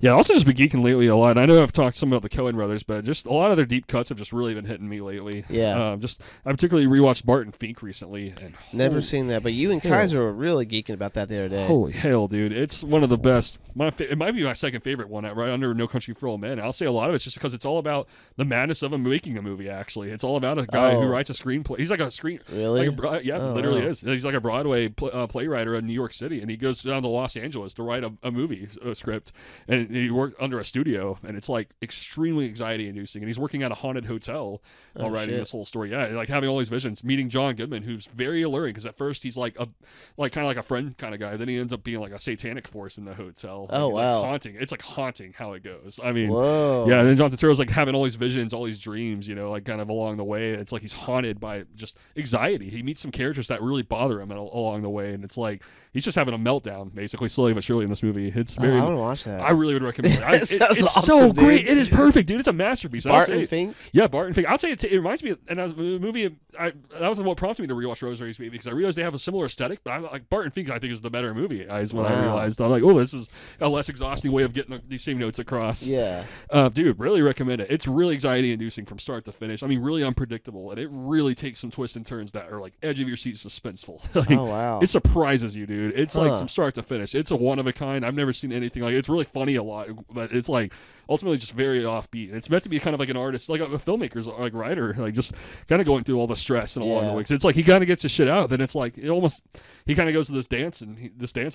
S2: Yeah, I've also just been geeking lately a lot. I know I've talked some about the Coen brothers, but just a lot of their deep cuts have just really been hitting me lately.
S1: Yeah.
S2: I particularly rewatched Barton Fink recently. And
S1: never seen that, but you and Kaiser were really geeking about that the other day.
S2: Holy hell, dude. It's one of the best. It might be my second favorite one, right under No Country for Old Men. I'll say a lot of it's just because it's all about the madness of making a movie, actually. It's all about a guy who writes a screenplay. He's like a
S1: Really?
S2: Literally is. He's like a Broadway playwright in New York City, and he goes down to Los Angeles to write a movie script, and he worked under a studio, and it's like extremely anxiety-inducing, and he's working at a haunted hotel while writing this whole story. Yeah, like having all these visions, meeting John Goodman, who's very alluring, because at first he's like kind of like a friend kind of guy, then he ends up being like a satanic force in the hotel.
S1: Oh, wow.
S2: Like haunting. It's like haunting how it goes. I mean,
S1: whoa.
S2: Yeah, and then John Turturro's like having all these visions, all these dreams, like kind of along the way. It's like he's haunted by just anxiety. He meets some characters that really bother him along the way, and it's like he's just having a meltdown, basically, slowly but surely in this movie. It's very.
S1: I want to watch that.
S2: I really would recommend it. It's
S1: awesome,
S2: so great.
S1: dude.
S2: It is perfect, dude. It's a masterpiece.
S1: Barton Fink?
S2: Yeah, Barton Fink. I'll say it reminds me of a movie. That was what prompted me to rewatch Rosemary's Baby, because I realized they have a similar aesthetic, but Barton Fink, I think, is the better movie. Is what I realized. I'm like, oh, this is a less exhausting way of getting these same notes across.
S1: Yeah.
S2: Dude, really recommend it. It's really anxiety-inducing from start to finish. I mean, really unpredictable, and it really takes some twists and turns that are like edge of your seat suspenseful. Like,
S1: oh, wow.
S2: It surprises you, dude. It's like from start to finish. It's a one of a kind. I've never seen anything like it. It's really funny a lot, but it's like ultimately just very offbeat. It's meant to be kind of like an artist, like a filmmaker's like writer, like just kind of going through all the stress and along the way. It's like he kind of gets his shit out. Then it's like he kind of goes to this dance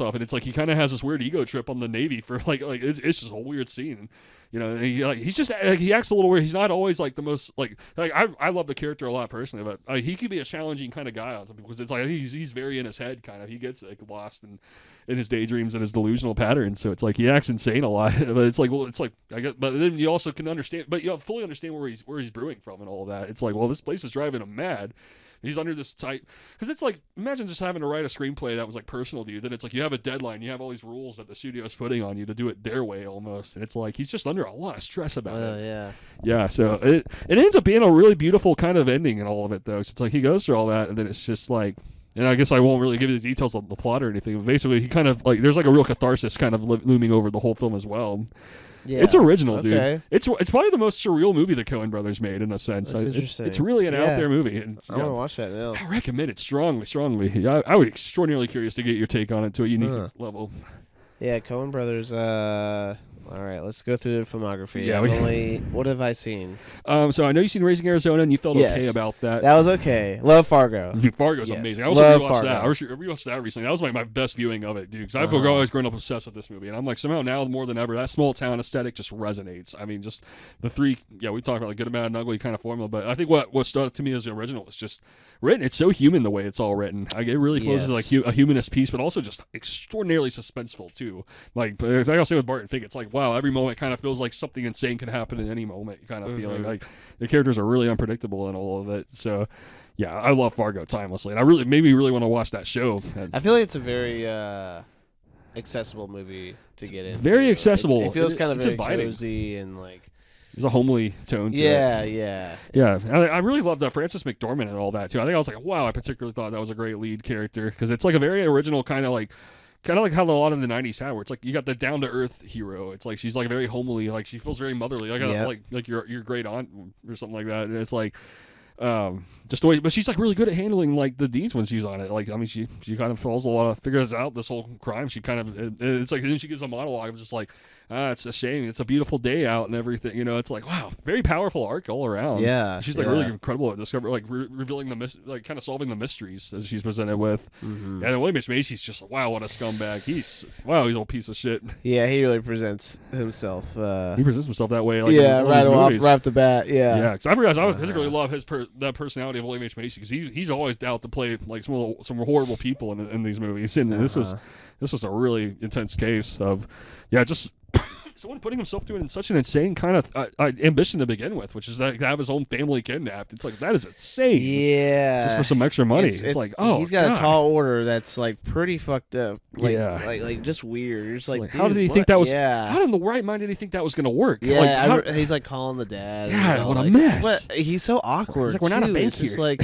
S2: off, and it's like he kind of has this weird ego trip on the Navy for like it's just a weird scene. He's just he acts a little weird. He's not always like the most like I love the character a lot personally, but he could be a challenging kind of guy because it's like he's very in his head kind of. He gets like lost in his daydreams and his delusional patterns. So it's like he acts insane a lot. But it's like I guess, but then you also can understand, but you fully understand where he's brewing from and all of that. It's like, well, this place is driving him mad. He's under this tight, because it's like, imagine just having to write a screenplay that was like personal to you. Then it's like you have a deadline, you have all these rules that the studio is putting on you to do it their way almost, and it's like he's just under a lot of stress about it. Yeah. So it ends up being a really beautiful kind of ending in all of it, though. So it's like he goes through all that, and then it's just like. And I guess I won't really give you the details of the plot or anything. But basically, he kind of like there's like a real catharsis kind of looming over the whole film as well. Yeah. It's original, dude. It's probably the most surreal movie the Coen brothers made in a sense.
S1: That's interesting.
S2: It's really an out there movie. And,
S1: I want to watch that now.
S2: I recommend it strongly. Yeah, I would be extraordinarily curious to get your take on it to a unique level.
S1: Yeah, Coen brothers. All right, let's go through the filmography.
S2: Yeah,
S1: what have I seen?
S2: So I know you've seen Raising Arizona, and you felt okay about that.
S1: That was okay. Love Fargo.
S2: Fargo's amazing. I also rewatched that. I rewatched that recently. That was my best viewing of it, dude. Because I've always grown up obsessed with this movie, and I'm like somehow now more than ever that small town aesthetic just resonates. I mean, just the three. Yeah, we talked about the good, bad, and ugly kind of formula, but I think what stood out to me as the original was just written. It's so human the way it's all written. It really flows as like a humanist piece, but also just extraordinarily suspenseful too. Like I also say with Barton Fink, it's like wow, every moment kind of feels like something insane could happen at any moment. Kind of feeling like the characters are really unpredictable in all of it. So, yeah, I love Fargo timelessly, and I really want to watch that show.
S1: I feel like it's a very accessible movie to get into.
S2: Very accessible.
S1: It feels kind of very cozy and like.
S2: There's a homely tone to it. Yeah. I really loved Frances McDormand and all that too. I think I was like, wow, I particularly thought that was a great lead character because it's like a very original kind of like how a lot of the 90s had, where it's like you got the down-to-earth hero. It's like she's like very homely, like she feels very motherly, like your great aunt or something like that. And it's like just the way, but she's like really good at handling like the deeds when she's on it. Like I mean, she kind of figures out this whole crime. She kind of it's like then she gives a monologue of just like. It's a shame. It's a beautiful day out and everything. It's like wow, very powerful arc all around.
S1: Yeah,
S2: she's like really incredible at revealing the kind of solving the mysteries as she's presented with. And then William H. Macy's just wow, what a scumbag. He's a piece of shit.
S1: Yeah, he really presents himself.
S2: He presents himself that way. Like,
S1: right off the bat. Yeah.
S2: Because I realized I particularly love that personality of William H. Macy because he's always out to play like some horrible people in these movies. And this was a really intense case of just. Someone putting himself through it in such an insane kind of ambition to begin with, which is to have his own family kidnapped. It's like, that is insane.
S1: Yeah.
S2: Just for some extra money. It's like, oh,
S1: he's got a tall order that's like pretty fucked up. Like, like just weird. You're just like,
S2: how did he think that was? How in the right mind did he think that was going to work?
S1: Yeah, he's like calling the dad.
S2: God, what a mess.
S1: But he's so awkward.
S2: He's like, we're not a bank here.
S1: Just like.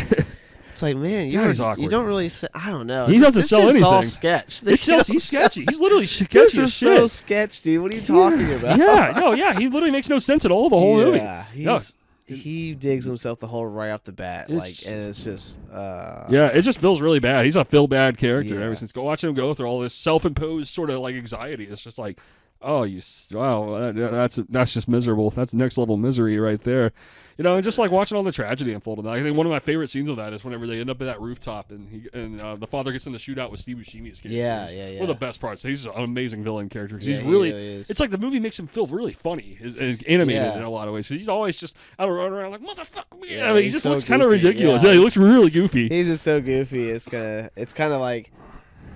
S1: It's like, man,
S2: That is awkward.
S1: you don't really. I don't know.
S2: He doesn't sell anything.
S1: It's all sketch.
S2: He's sketchy. He's literally sketchy.
S1: This
S2: as
S1: is
S2: shit.
S1: so sketch, dude. What are you talking about?
S2: Yeah, no, yeah. He literally makes no sense at all. The whole movie.
S1: Yeah, he digs himself the hole right off the bat. And it's just.
S2: Yeah, it just feels really bad. He's a feel bad character.
S1: Yeah.
S2: Ever since watching him go through all this self-imposed sort of like anxiety, it's just like, oh, that's just miserable. That's next level misery right there. You know, and just like watching all the tragedy unfold. I think one of my favorite scenes of that is whenever they end up at that rooftop and the father gets in the shootout with Steve Buscemi's character.
S1: Yeah.
S2: One of the best parts. He's an amazing villain character because
S1: Yeah,
S2: he's really.
S1: he really is.
S2: It's like the movie makes him feel really funny and animated in a lot of ways. He's always just out around like motherfucker.
S1: Yeah,
S2: I mean, he
S1: he's
S2: just
S1: so
S2: looks kind of
S1: goofy.
S2: ridiculous.
S1: Yeah,
S2: Yeah, he looks really goofy.
S1: He's just so goofy. It's kind of like.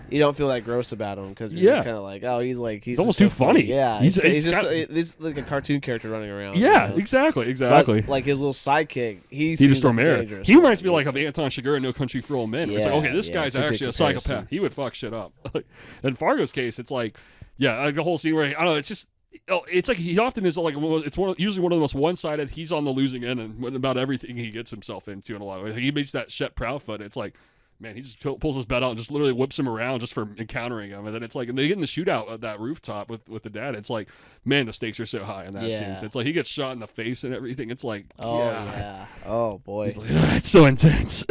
S1: You don't feel that gross about him because you're kind of like, oh, he's
S2: almost
S1: just so
S2: too funny.
S1: Yeah,
S2: he's
S1: just like a cartoon character running around.
S2: Yeah,
S1: you know?
S2: exactly.
S1: But, like his little sidekick, he
S2: just
S1: like
S2: dangerous. He reminds me like of Anton Chigurh in No Country for Old Men. It's like, okay, this guy's actually a psychopath. He would fuck shit up. In Fargo's case, it's like, like the whole scene where I don't know, it's just. It's like he often is like usually one of the most one-sided. He's on the losing end and about everything he gets himself into in a lot of ways. He meets that Shep Proudfoot. It's like, man, he just pulls his bed out and just literally whips him around just for encountering him. And then it's like, and they get in the shootout at that rooftop with the dad. It's like, man, the stakes are so high in that scene. So it's like he gets shot in the face and everything. It's like,
S1: oh boy,
S2: it's, like, it's so intense.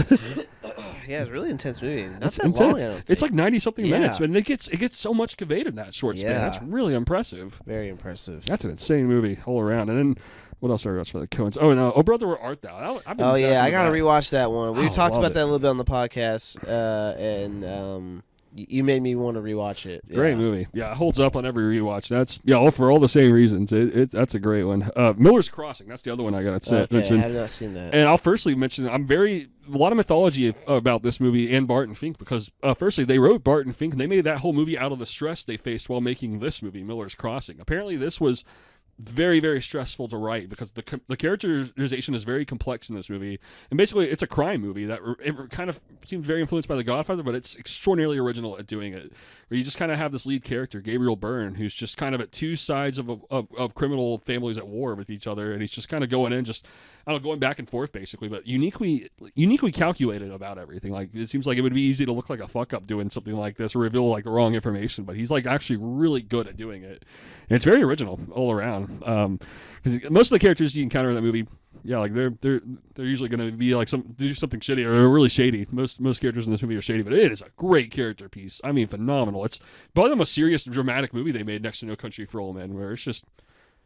S1: Yeah, it's a really intense movie.
S2: It's intense. It's like 90-something minutes, and it gets so much conveyed in that short span. That's really impressive.
S1: Very impressive.
S2: That's an insane movie all around. And then what else are we watching for the Coens? Oh, no. Oh, Brother, Where Art Thou? I
S1: gotta rewatch that one. We talked about that a little bit on the podcast, and you made me want to rewatch it. Yeah.
S2: Great movie. Yeah, it holds up on every rewatch. That's all for all the same reasons. That's a great one. Miller's Crossing. That's the other one I got to mention.
S1: I have not seen that.
S2: And I'll firstly mention a lot of mythology about this movie and Barton Fink because firstly they wrote Barton Fink and they made that whole movie out of the stress they faced while making this movie, Miller's Crossing. Apparently this was very, very stressful to write because the characterization is very complex in this movie, and basically it's a crime movie that it kind of seems very influenced by The Godfather, but it's extraordinarily original at doing it. Where you just kind of have this lead character, Gabriel Byrne, who's just kind of at two sides of criminal families at war with each other, and he's just kind of going in, just going back and forth basically, but uniquely calculated about everything. Like it seems like it would be easy to look like a fuck up doing something like this or reveal like the wrong information, but he's like actually really good at doing it. And it's very original all around. Because most of the characters you encounter in that movie, like they're usually going to be like do something shitty or they're really shady. Most characters in this movie are shady, but it is a great character piece. I mean, phenomenal. It's probably the most serious, dramatic movie they made next to No Country for Old Men, where it's just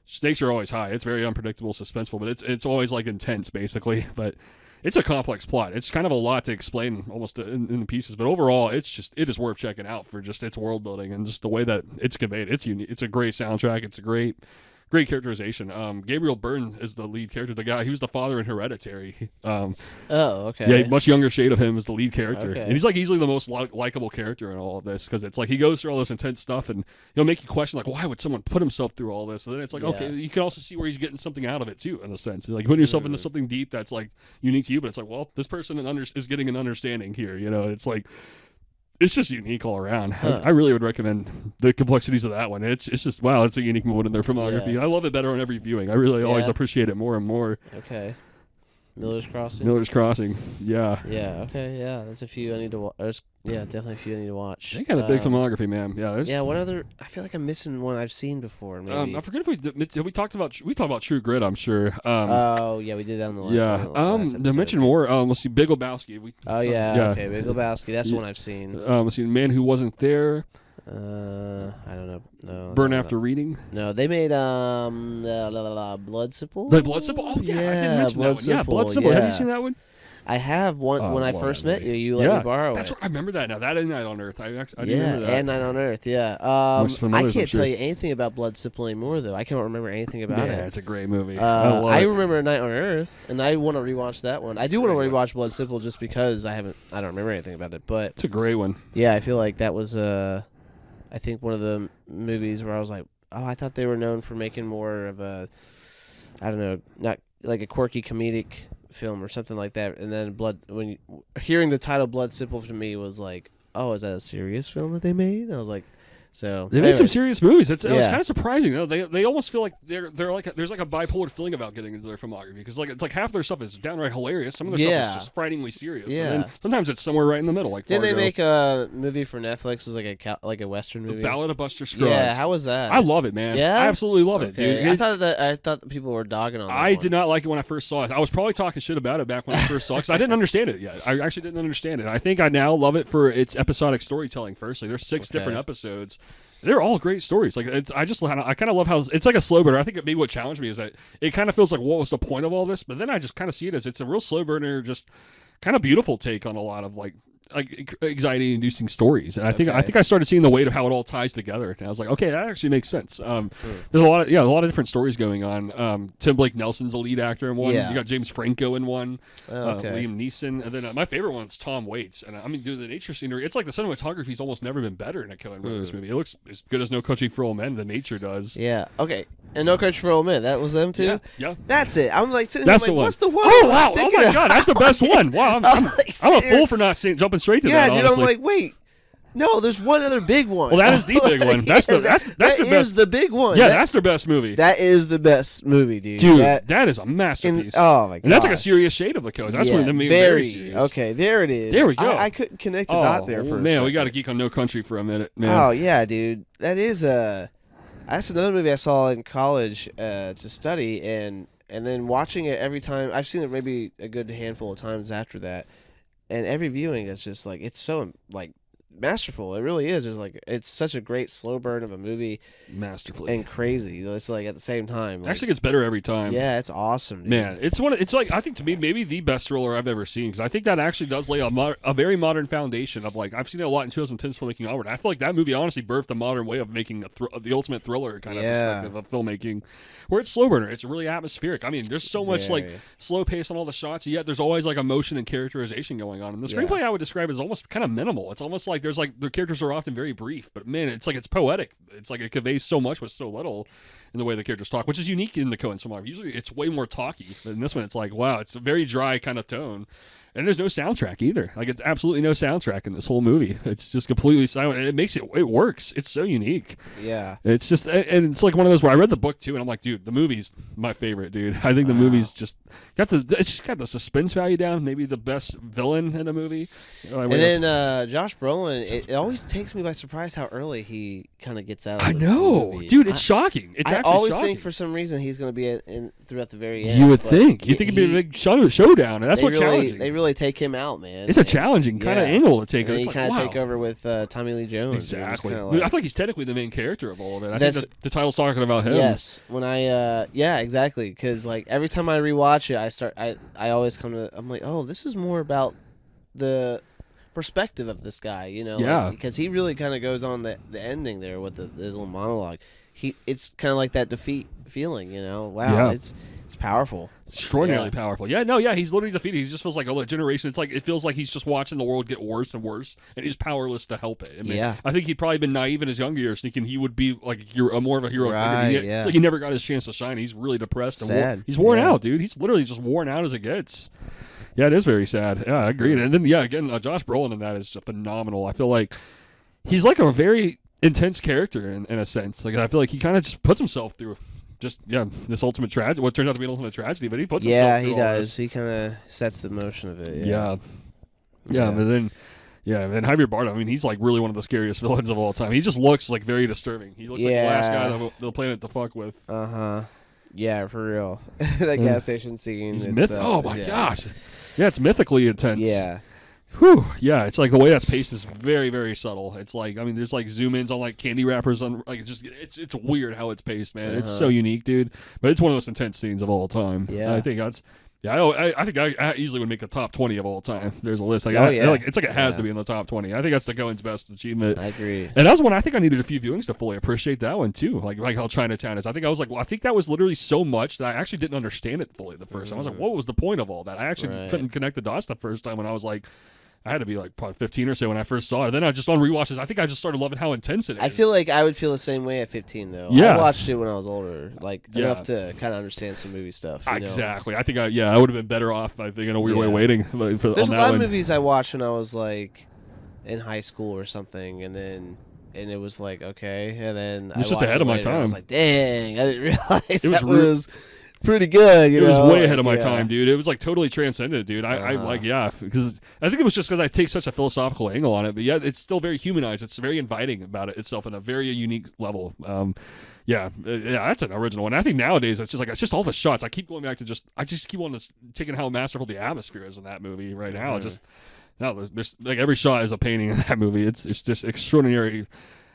S2: stakes are always high. It's very unpredictable, suspenseful, but it's always like intense, basically. But it's a complex plot. It's kind of a lot to explain almost in the pieces, but overall, it is worth checking out for just its world building and just the way that it's conveyed. It's unique. It's a great soundtrack. It's a great characterization. Gabriel Byrne is the lead character. The guy, he was the father in Hereditary.
S1: Okay.
S2: Yeah, much younger shade of him is the lead character,
S1: Okay.
S2: and he's like easily the most likable character in all of this because it's like he goes through all this intense stuff, and he'll make you question like, why would someone put himself through all this? And then it's like, okay, you can also see where he's getting something out of it too, in a sense. Like putting yourself into something deep that's like unique to you, but it's like, well, this person is getting an understanding here. You know, it's like. It's just unique all around. I really would recommend the complexities of that one. It's just, wow, it's a unique moment in their filmography.
S1: Yeah.
S2: I love it better on every viewing. I really always appreciate it more and more.
S1: Okay. Miller's Crossing.
S2: Yeah.
S1: Yeah. Okay. Yeah. That's a few I need to watch. Yeah, definitely a few I need to watch.
S2: They got a big filmography, man. Yeah.
S1: What other? I feel like I'm missing one I've seen before. Maybe.
S2: I forget if we talked about True Grit. I'm sure.
S1: Oh yeah, we did that on the last
S2: to mention more. Let's see, Big Lebowski.
S1: Okay, Big Lebowski. That's the one I've seen.
S2: Let's see, Man Who Wasn't There.
S1: I don't know. No.
S2: Burn After Reading.
S1: No, they made Blood Simple.
S2: The Blood Simple. Oh yeah, I didn't mention that one. Yeah, Blood Simple. Have you seen that one?
S1: I have one when I first met you. You let me borrow it.
S2: I remember that now. That and Night on Earth. I remember that.
S1: And Night on Earth. Yeah. I can't tell you anything about Blood Simple anymore, though. I can't remember anything about it.
S2: Yeah, it's a great movie.
S1: I remember Night on Earth, and I want to rewatch that one. I do want to rewatch Blood Simple just because I don't remember anything about it. But
S2: it's a great one.
S1: Yeah, I feel like that was I think one of the movies where I was like, oh, I thought they were known for making more of a, I don't know, not like a quirky comedic film or something like that. And then hearing the title Blood Simple to me was like, oh, is that a serious film that they made? And I was like, So
S2: they made some serious movies. It was
S1: Yeah.
S2: kind of surprising. You know? They almost feel like they're like there's like a bipolar feeling about getting into their filmography because like it's like half their stuff is downright hilarious. Some of their stuff is just frighteningly serious.
S1: Yeah.
S2: And then sometimes it's somewhere right in the middle. Like
S1: didn't they
S2: Fargo.
S1: make a movie for Netflix? It was like a Western movie.
S2: The Ballad of Buster Scruggs.
S1: Yeah, how was that?
S2: I love it, man.
S1: Yeah?
S2: I absolutely love it,
S1: Okay.
S2: dude.
S1: I thought that people were dogging on that
S2: I
S1: one.
S2: did not like it when I first saw it. I was probably talking shit about it back when I first saw it because I didn't understand it yet. I actually didn't understand it. I think I now love it for its episodic storytelling. First, like there's 6 different episodes. They're all great stories. Like I kind of love how it's like a slow burner. I think maybe what challenged me is that it kind of feels like what was the point of all this, but then I just kind of see it as it's a real slow burner, just kind of beautiful take on a lot of like anxiety-inducing stories, and I think I started seeing the weight of how it all ties together, and I was like, okay, that actually makes sense. There's a lot of different stories going on. Tim Blake Nelson's a lead actor in one. You got James Franco in one. Liam Neeson, and then my favorite one's Tom Waits. And I mean, dude, the nature scenery, it's like the cinematography's almost never been better in a Coen Brothers movie. It looks as good as No Country for Old Men. The nature does.
S1: Yeah. Okay. And No Country for Old Men. That was them too.
S2: Yeah.
S1: That's it. I'm like,
S2: that's the one.
S1: What's the one?
S2: Oh wow! Oh my god, that's the best one. Wow, I'm a fool for not jumping straight to that.
S1: Yeah, dude.
S2: Honestly.
S1: I'm like, wait. No, there's one other big one.
S2: Well, that is the big one. That's the best.
S1: That is the big one.
S2: Yeah, that's their best movie.
S1: That is the best movie, dude.
S2: Dude, that is a masterpiece.
S1: Oh my god.
S2: And that's like a serious shade of the Coens. That's one of them being very serious.
S1: Okay, there it is.
S2: There we go.
S1: I couldn't connect the dot there for a
S2: man,
S1: second.
S2: we got to geek on No Country for a minute, man.
S1: Oh yeah, dude. That's another movie I saw in college to study, and then watching it every time. I've seen it maybe a good handful of times after that, and every viewing is just like it's so like masterful. It really is. It's such a great slow burn of a movie,
S2: masterfully
S1: and crazy. It's like at the same time. Like,
S2: actually gets better every time.
S1: Yeah, it's awesome, dude.
S2: Man, it's like I think to me maybe the best thriller I've ever seen because I think that actually does lay a very modern foundation of like I've seen it a lot in 2010s filmmaking onward. I feel like that movie honestly birthed a modern way of making the ultimate thriller kind of perspective of filmmaking, where it's slow burner. It's really atmospheric. I mean, there's so much like slow pace on all the shots, yet there's always like emotion and characterization going on. And the screenplay I would describe as almost kind of minimal. It's almost like there's like the characters are often very brief, but man, it's like it's poetic. It's like it conveys so much with so little in the way the characters talk, which is unique in the Coen filmography. Usually it's way more talky. But in this one, it's like, wow, it's a very dry kind of tone. And there's no soundtrack either. Like, it's absolutely no soundtrack in this whole movie. It's just completely silent. And it works. It's so unique.
S1: Yeah.
S2: It's just, and it's like one of those where I read the book too, and I'm like, dude, the movie's my favorite, dude. I think the movie's just got the suspense value down. Maybe the best villain in a movie.
S1: And then Josh Brolin, it always takes me by surprise how early he kind of gets out of
S2: I
S1: the
S2: know.
S1: movie.
S2: Dude, it's shocking. It's
S1: I
S2: actually
S1: always
S2: shocking.
S1: think for some reason he's going to be in throughout the very end.
S2: You would think. You think it'd be a big showdown, and that's what's challenging.
S1: They really take him out, man.
S2: It's a challenging kind of angle to take.
S1: And
S2: it's
S1: he kind of
S2: like,
S1: take over with Tommy Lee Jones.
S2: Exactly.
S1: Like,
S2: I feel like he's technically the main character of all of it. I think the title's talking about him.
S1: Yes. When exactly. Because like every time I rewatch it, I always I'm like, oh, this is more about the perspective of this guy, you know?
S2: Yeah.
S1: Like, because he really kind of goes on the ending there with his little monologue. It's kind of like that defeat feeling, you know? Wow.
S2: Yeah.
S1: It's powerful.
S2: It's extraordinarily powerful. Yeah, he's literally defeated. He just feels like a generation. It's like it feels like he's just watching the world get worse and worse, and he's powerless to help it. I mean, I think he'd probably been naive in his younger years, thinking he would be like more of a hero.
S1: Right,
S2: Like he never got his chance to shine. He's really depressed.
S1: Sad.
S2: He's worn out, dude. He's literally just worn out as it gets. Yeah, it is very sad. Yeah, I agree. And then again, Josh Brolin in that is just phenomenal. I feel like he's like a very intense character in a sense. Like I feel like he kind of just puts himself through. This ultimate tragedy. What turns out to be an ultimate tragedy, but he puts himself through
S1: he does.
S2: This.
S1: He kind of sets the motion of it.
S2: Yeah. But then Javier Bardem, I mean, he's like really one of the scariest villains of all time. He just looks like very disturbing. He looks like the last guy they'll planet to fuck with.
S1: Yeah, for real. That gas station scene.
S2: Oh my gosh. Yeah, it's mythically intense.
S1: Yeah.
S2: Whew. Yeah, it's like the way that's paced is very, very subtle. It's like, I mean, there's like zoom ins on like candy wrappers on like it's weird how it's paced, man. It's so unique, dude. But it's one of the most intense scenes of all time.
S1: Yeah,
S2: I think that's. Yeah, I think I easily would make a top 20 of all time. There's a list. Like, it's like it has to be in the top 20. I think that's the Coen's best achievement.
S1: I agree.
S2: And that was one I think I needed a few viewings to fully appreciate that one too. Like how Chinatown is. I think that was literally so much that I actually didn't understand it fully the first time. I was like, what was the point of all that? I actually couldn't connect the dots the first time when I was like. I had to be like probably 15 or so when I first saw it. Then I just on rewatches, I think I just started loving how intense it is.
S1: I feel like I would feel the same way at 15 though.
S2: Yeah.
S1: I watched it when I was older, enough to kind of understand some movie stuff.
S2: Exactly. I think I would have been better off. I think in a weird way waiting.
S1: There's a lot of movies I watched when I was like in high school or something, and then and it was like okay, and then
S2: It's just ahead of my time.
S1: I was like, dang, I didn't realize
S2: it
S1: was pretty good.
S2: It was way ahead of my time, dude. It was like totally transcendent, dude. I like, because I think it was just because I take such a philosophical angle on it, but yeah, it's still very humanized. It's very inviting about it itself in a very unique level. Yeah, that's an original one. I think nowadays it's just all the shots. I keep going back to I just keep on taking how masterful the atmosphere is in that movie right now. It's there's like every shot is a painting in that movie. It's just extraordinary.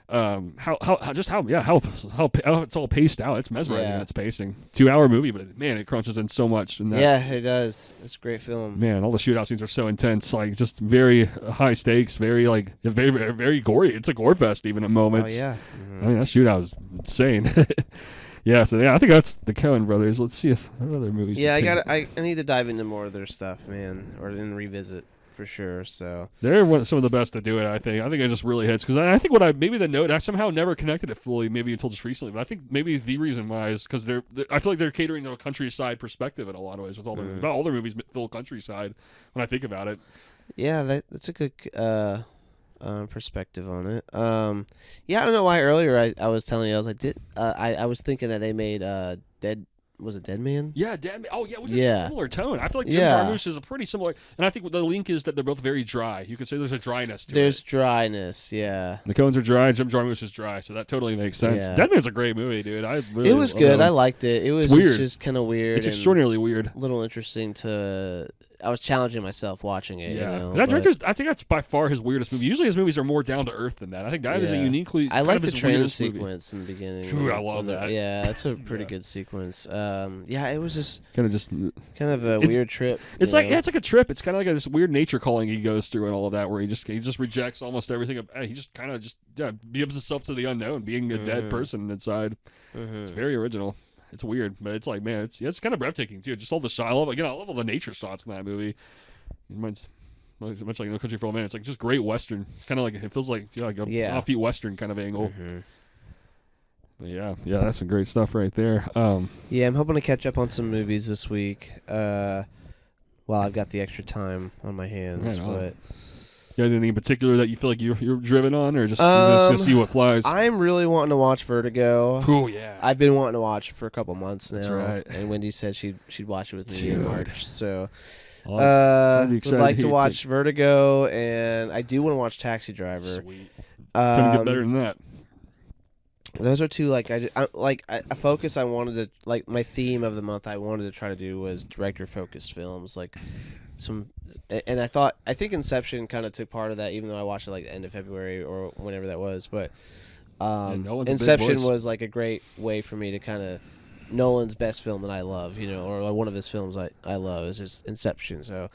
S2: How it's all paced out. It's mesmerizing. Its pacing. 2-hour movie, but man, it crunches in so much. And
S1: it does. It's a great film.
S2: Man, all the shootout scenes are so intense. Like just very high stakes. Very very very gory. It's a gore fest even at moments.
S1: Oh yeah.
S2: I mean that shootout is insane. I think that's the Coen brothers. Let's see if what other movies.
S1: Yeah, I need to dive into more of their stuff, man, or then revisit. For sure, so
S2: they're some of the best to do it. I think it just really hits because I think maybe the note I somehow never connected it fully, maybe until just recently. But I think maybe the reason why is because I feel like they're catering to a countryside perspective in a lot of ways with all their all their movies feel countryside when I think about it.
S1: Yeah, that's a good perspective on it. I don't know why earlier I was telling you I was thinking that they made Dead. Was it Dead Man?
S2: Yeah, Dead Man. Oh, yeah, which is a similar tone. I feel like Jim Jarmusch is a pretty similar, and I think the link is that they're both very dry. You could say there's a dryness to it.
S1: There's dryness, yeah.
S2: The Coens are dry, Jim Jarmusch is dry, so that totally makes sense.
S1: Yeah.
S2: Dead Man's a great movie, dude.
S1: It was good. I liked it. It was
S2: weird.
S1: Just kind of weird.
S2: It's extraordinarily weird.
S1: A little interesting to... I was challenging myself watching it.
S2: Yeah,
S1: you know,
S2: that director's. I think that's by far his weirdest movie. Usually his movies are more down to earth than that. I think that is a uniquely.
S1: I like the train
S2: sequence
S1: in the beginning.
S2: True, I love that.
S1: Yeah, it's a pretty good sequence. It was just
S2: kind
S1: of a weird trip.
S2: It's like it's like a trip. It's kind of like this weird nature calling he goes through and all of that, where he just rejects almost everything. He just kind of gives himself to the unknown, being a dead person inside. It's very original. It's weird, but it's like, man, it's kind of breathtaking too. Just all the shot. I love all the nature shots in that movie. It's much like No Country for Old Men. It's like just great Western. It's kind of like, it feels like an offbeat Western kind of angle. But yeah, that's some great stuff right there.
S1: I'm hoping to catch up on some movies this week. I've got the extra time on my hands. But
S2: you got anything in particular that you feel like you're driven on, or just to see what flies?
S1: I'm really wanting to watch Vertigo.
S2: Oh yeah,
S1: I've been wanting to watch it for a couple months now.
S2: That's right.
S1: And Wendy said she'd watch it with me in March. So.
S2: Would
S1: like to watch Vertigo, and I do want to watch Taxi Driver.
S2: Sweet. Couldn't get better than that.
S1: Those are two a focus I wanted to like. My theme of the month I wanted to try to do was director focused films, like some. And I think Inception kind of took part of that, even though I watched it like the end of February or whenever that was. But Inception was like a great way for me to kind of. Nolan's best film that I love, or one of his films I love is just Inception. So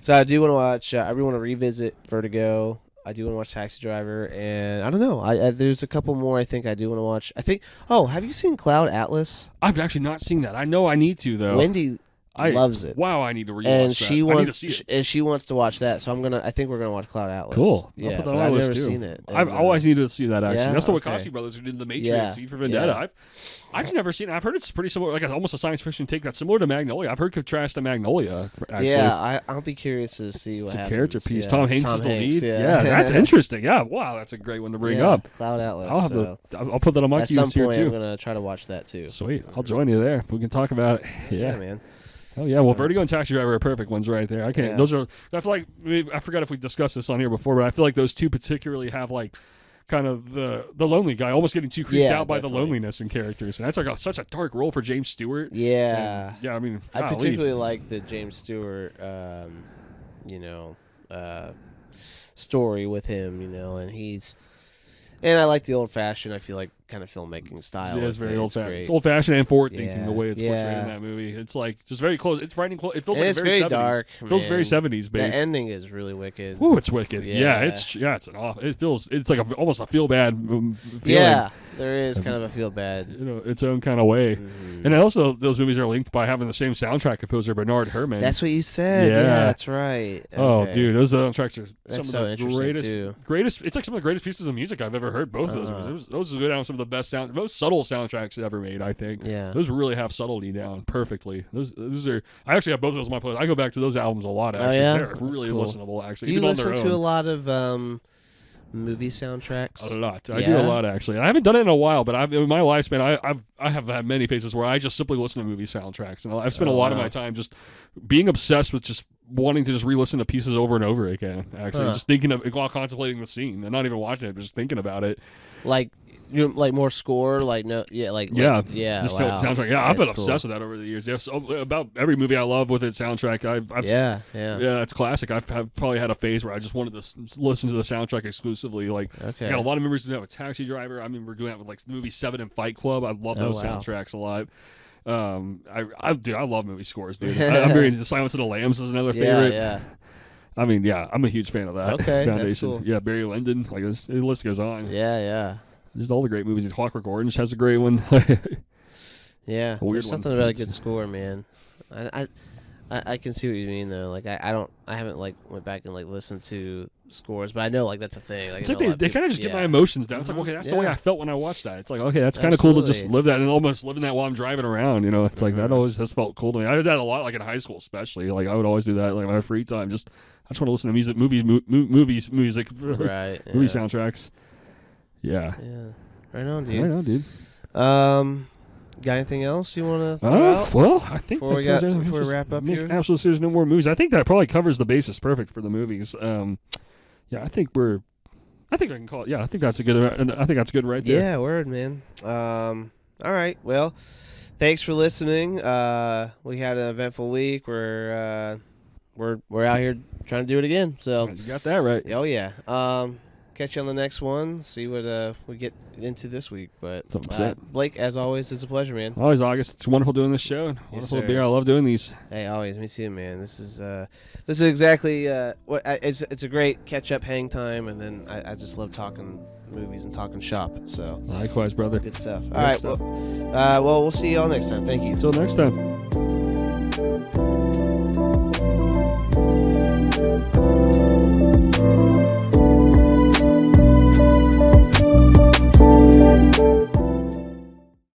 S1: I do want to watch. I really want to revisit Vertigo. I do want to watch Taxi Driver, and I don't know. There's a couple more I think I do want to watch. I think. Oh, have you seen Cloud Atlas?
S2: I've actually not seen that. I know I need to though.
S1: Wendy loves it.
S2: Wow, I need to rewatch
S1: and
S2: that.
S1: She
S2: I need to see it.
S1: And she wants to watch that, so I think we're gonna watch Cloud Atlas.
S2: Cool.
S1: Yeah, but I've never seen it.
S2: I've always needed to see that. Actually,
S1: yeah?
S2: That's the Wachowski brothers who did The Matrix, V for Vendetta.
S1: Yeah.
S2: I've never seen it. I've heard it's pretty similar, like almost a science fiction take that's similar to Magnolia. I've heard contrast to Magnolia. Actually.
S1: Yeah, I'll be curious to see what happens.
S2: It's a character piece.
S1: Yeah.
S2: Tom Hanks is the lead.
S1: Yeah,
S2: that's interesting. Yeah, wow, that's a great one to bring up.
S1: Cloud Atlas.
S2: I'll put that on my queue
S1: here too. I'm
S2: gonna
S1: try to watch that too.
S2: Sweet. I'll join you there. We can talk about it.
S1: Yeah man.
S2: Oh yeah, well, Vertigo and Taxi Driver are perfect ones right there. I can't.
S1: Yeah.
S2: Those are. I feel like I forgot if we discussed this on here before, but I feel like those two particularly have like kind of the lonely guy almost getting too creeped out by the loneliness in characters, and that's like such a dark role for James Stewart.
S1: Yeah,
S2: and, I mean,
S1: I particularly like the James Stewart, story with him, and he's. And I like the old-fashioned, I feel like, kind of filmmaking style.
S2: Yeah, it's very old-fashioned. It's old-fashioned and forward-thinking the way it's portrayed in that movie. It's like just very close. It's writing close. It feels like
S1: it's
S2: very 70s.
S1: Dark.
S2: It feels very 70s based.
S1: The ending is really wicked.
S2: Ooh, it's wicked. Yeah, it's an off. It feels it's like almost a feel-bad feeling.
S1: Yeah, there is kind of a feel-bad.
S2: Its own kind of way. Mm-hmm. And also, those movies are linked by having the same soundtrack composer, Bernard Herrmann.
S1: That's what you said. Yeah, that's right. Okay.
S2: Oh, dude, those soundtracks are
S1: that's
S2: some of the greatest. It's like some of the greatest pieces of music I've ever heard. Both of those movies. Those go down some of the best most subtle soundtracks ever made. I think.
S1: Yeah.
S2: Those really have subtlety down perfectly. Those are. I actually have both of those on my playlist. I go back to those albums a lot. Actually, they're really listenable. Actually,
S1: Do you listen to a lot of movie soundtracks?
S2: A lot. I do a lot, actually. I haven't done it in a while, but in my lifespan, I have had many phases where I just simply listen to movie soundtracks, and I've spent a lot of my time just being obsessed with just wanting to just re-listen to pieces over and over again. Actually, just thinking of while contemplating the scene, and not even watching it, but just thinking about it.
S1: Like more score, just
S2: soundtrack. Yeah, I've been obsessed with that over the years. Yes, about every movie I love with its soundtrack. It's classic. I've probably had a phase where I just wanted to listen to the soundtrack exclusively. Like, I got a lot of memories of that with Taxi Driver. I remember doing that with like the movie Seven and Fight Club. I love those soundtracks a lot. I love movie scores, dude. I'm very into Silence of the Lambs is another favorite.
S1: Yeah.
S2: I mean, I'm a huge fan of that.
S1: Okay,
S2: Foundation.
S1: that's cool.
S2: Yeah, Barry Lyndon. Like the list goes on.
S1: Yeah.
S2: There's all the great movies. Clockwork Orange has a great one.
S1: Yeah, there's something about a good score, man. I can see what you mean though. Like I haven't like went back and like listened to scores, but I know like that's a thing. Like,
S2: it's like they kind of just get my emotions down. It's like, okay, that's the way I felt when I watched that. It's like, okay, that's kind of cool to just live that and almost living that while I'm driving around. You know, it's like that always has felt cool to me. I did that a lot, like in high school, especially. Like I would always do that, like my free time. I just want to listen to music, movies, music,
S1: right?
S2: Movie soundtracks. Yeah.
S1: Right on, dude. Got anything else you want to throw out?
S2: Well, I think
S1: before we wrap up here.
S2: Absolutely, there's no more movies. I think that probably covers the basis perfect for the movies. I think I can call it. Yeah, I think that's a good right there.
S1: Yeah, word, man. All right. Well, thanks for listening. We had an eventful week. We're out here trying to do it again. So
S2: you got that right.
S1: Oh yeah. Catch you on the next one. See what we get into this week. But Blake, as always, it's a pleasure, man.
S2: Always, August. It's wonderful doing this show. And wonderful to be here. I love doing these.
S1: Hey, always. Me too, man. This is exactly what it's a great catch up, hang time, and then I just love talking movies and talking shop. So
S2: likewise, brother.
S1: Good stuff. All right. Well, we'll see you all next time. Thank you.
S2: Until next time.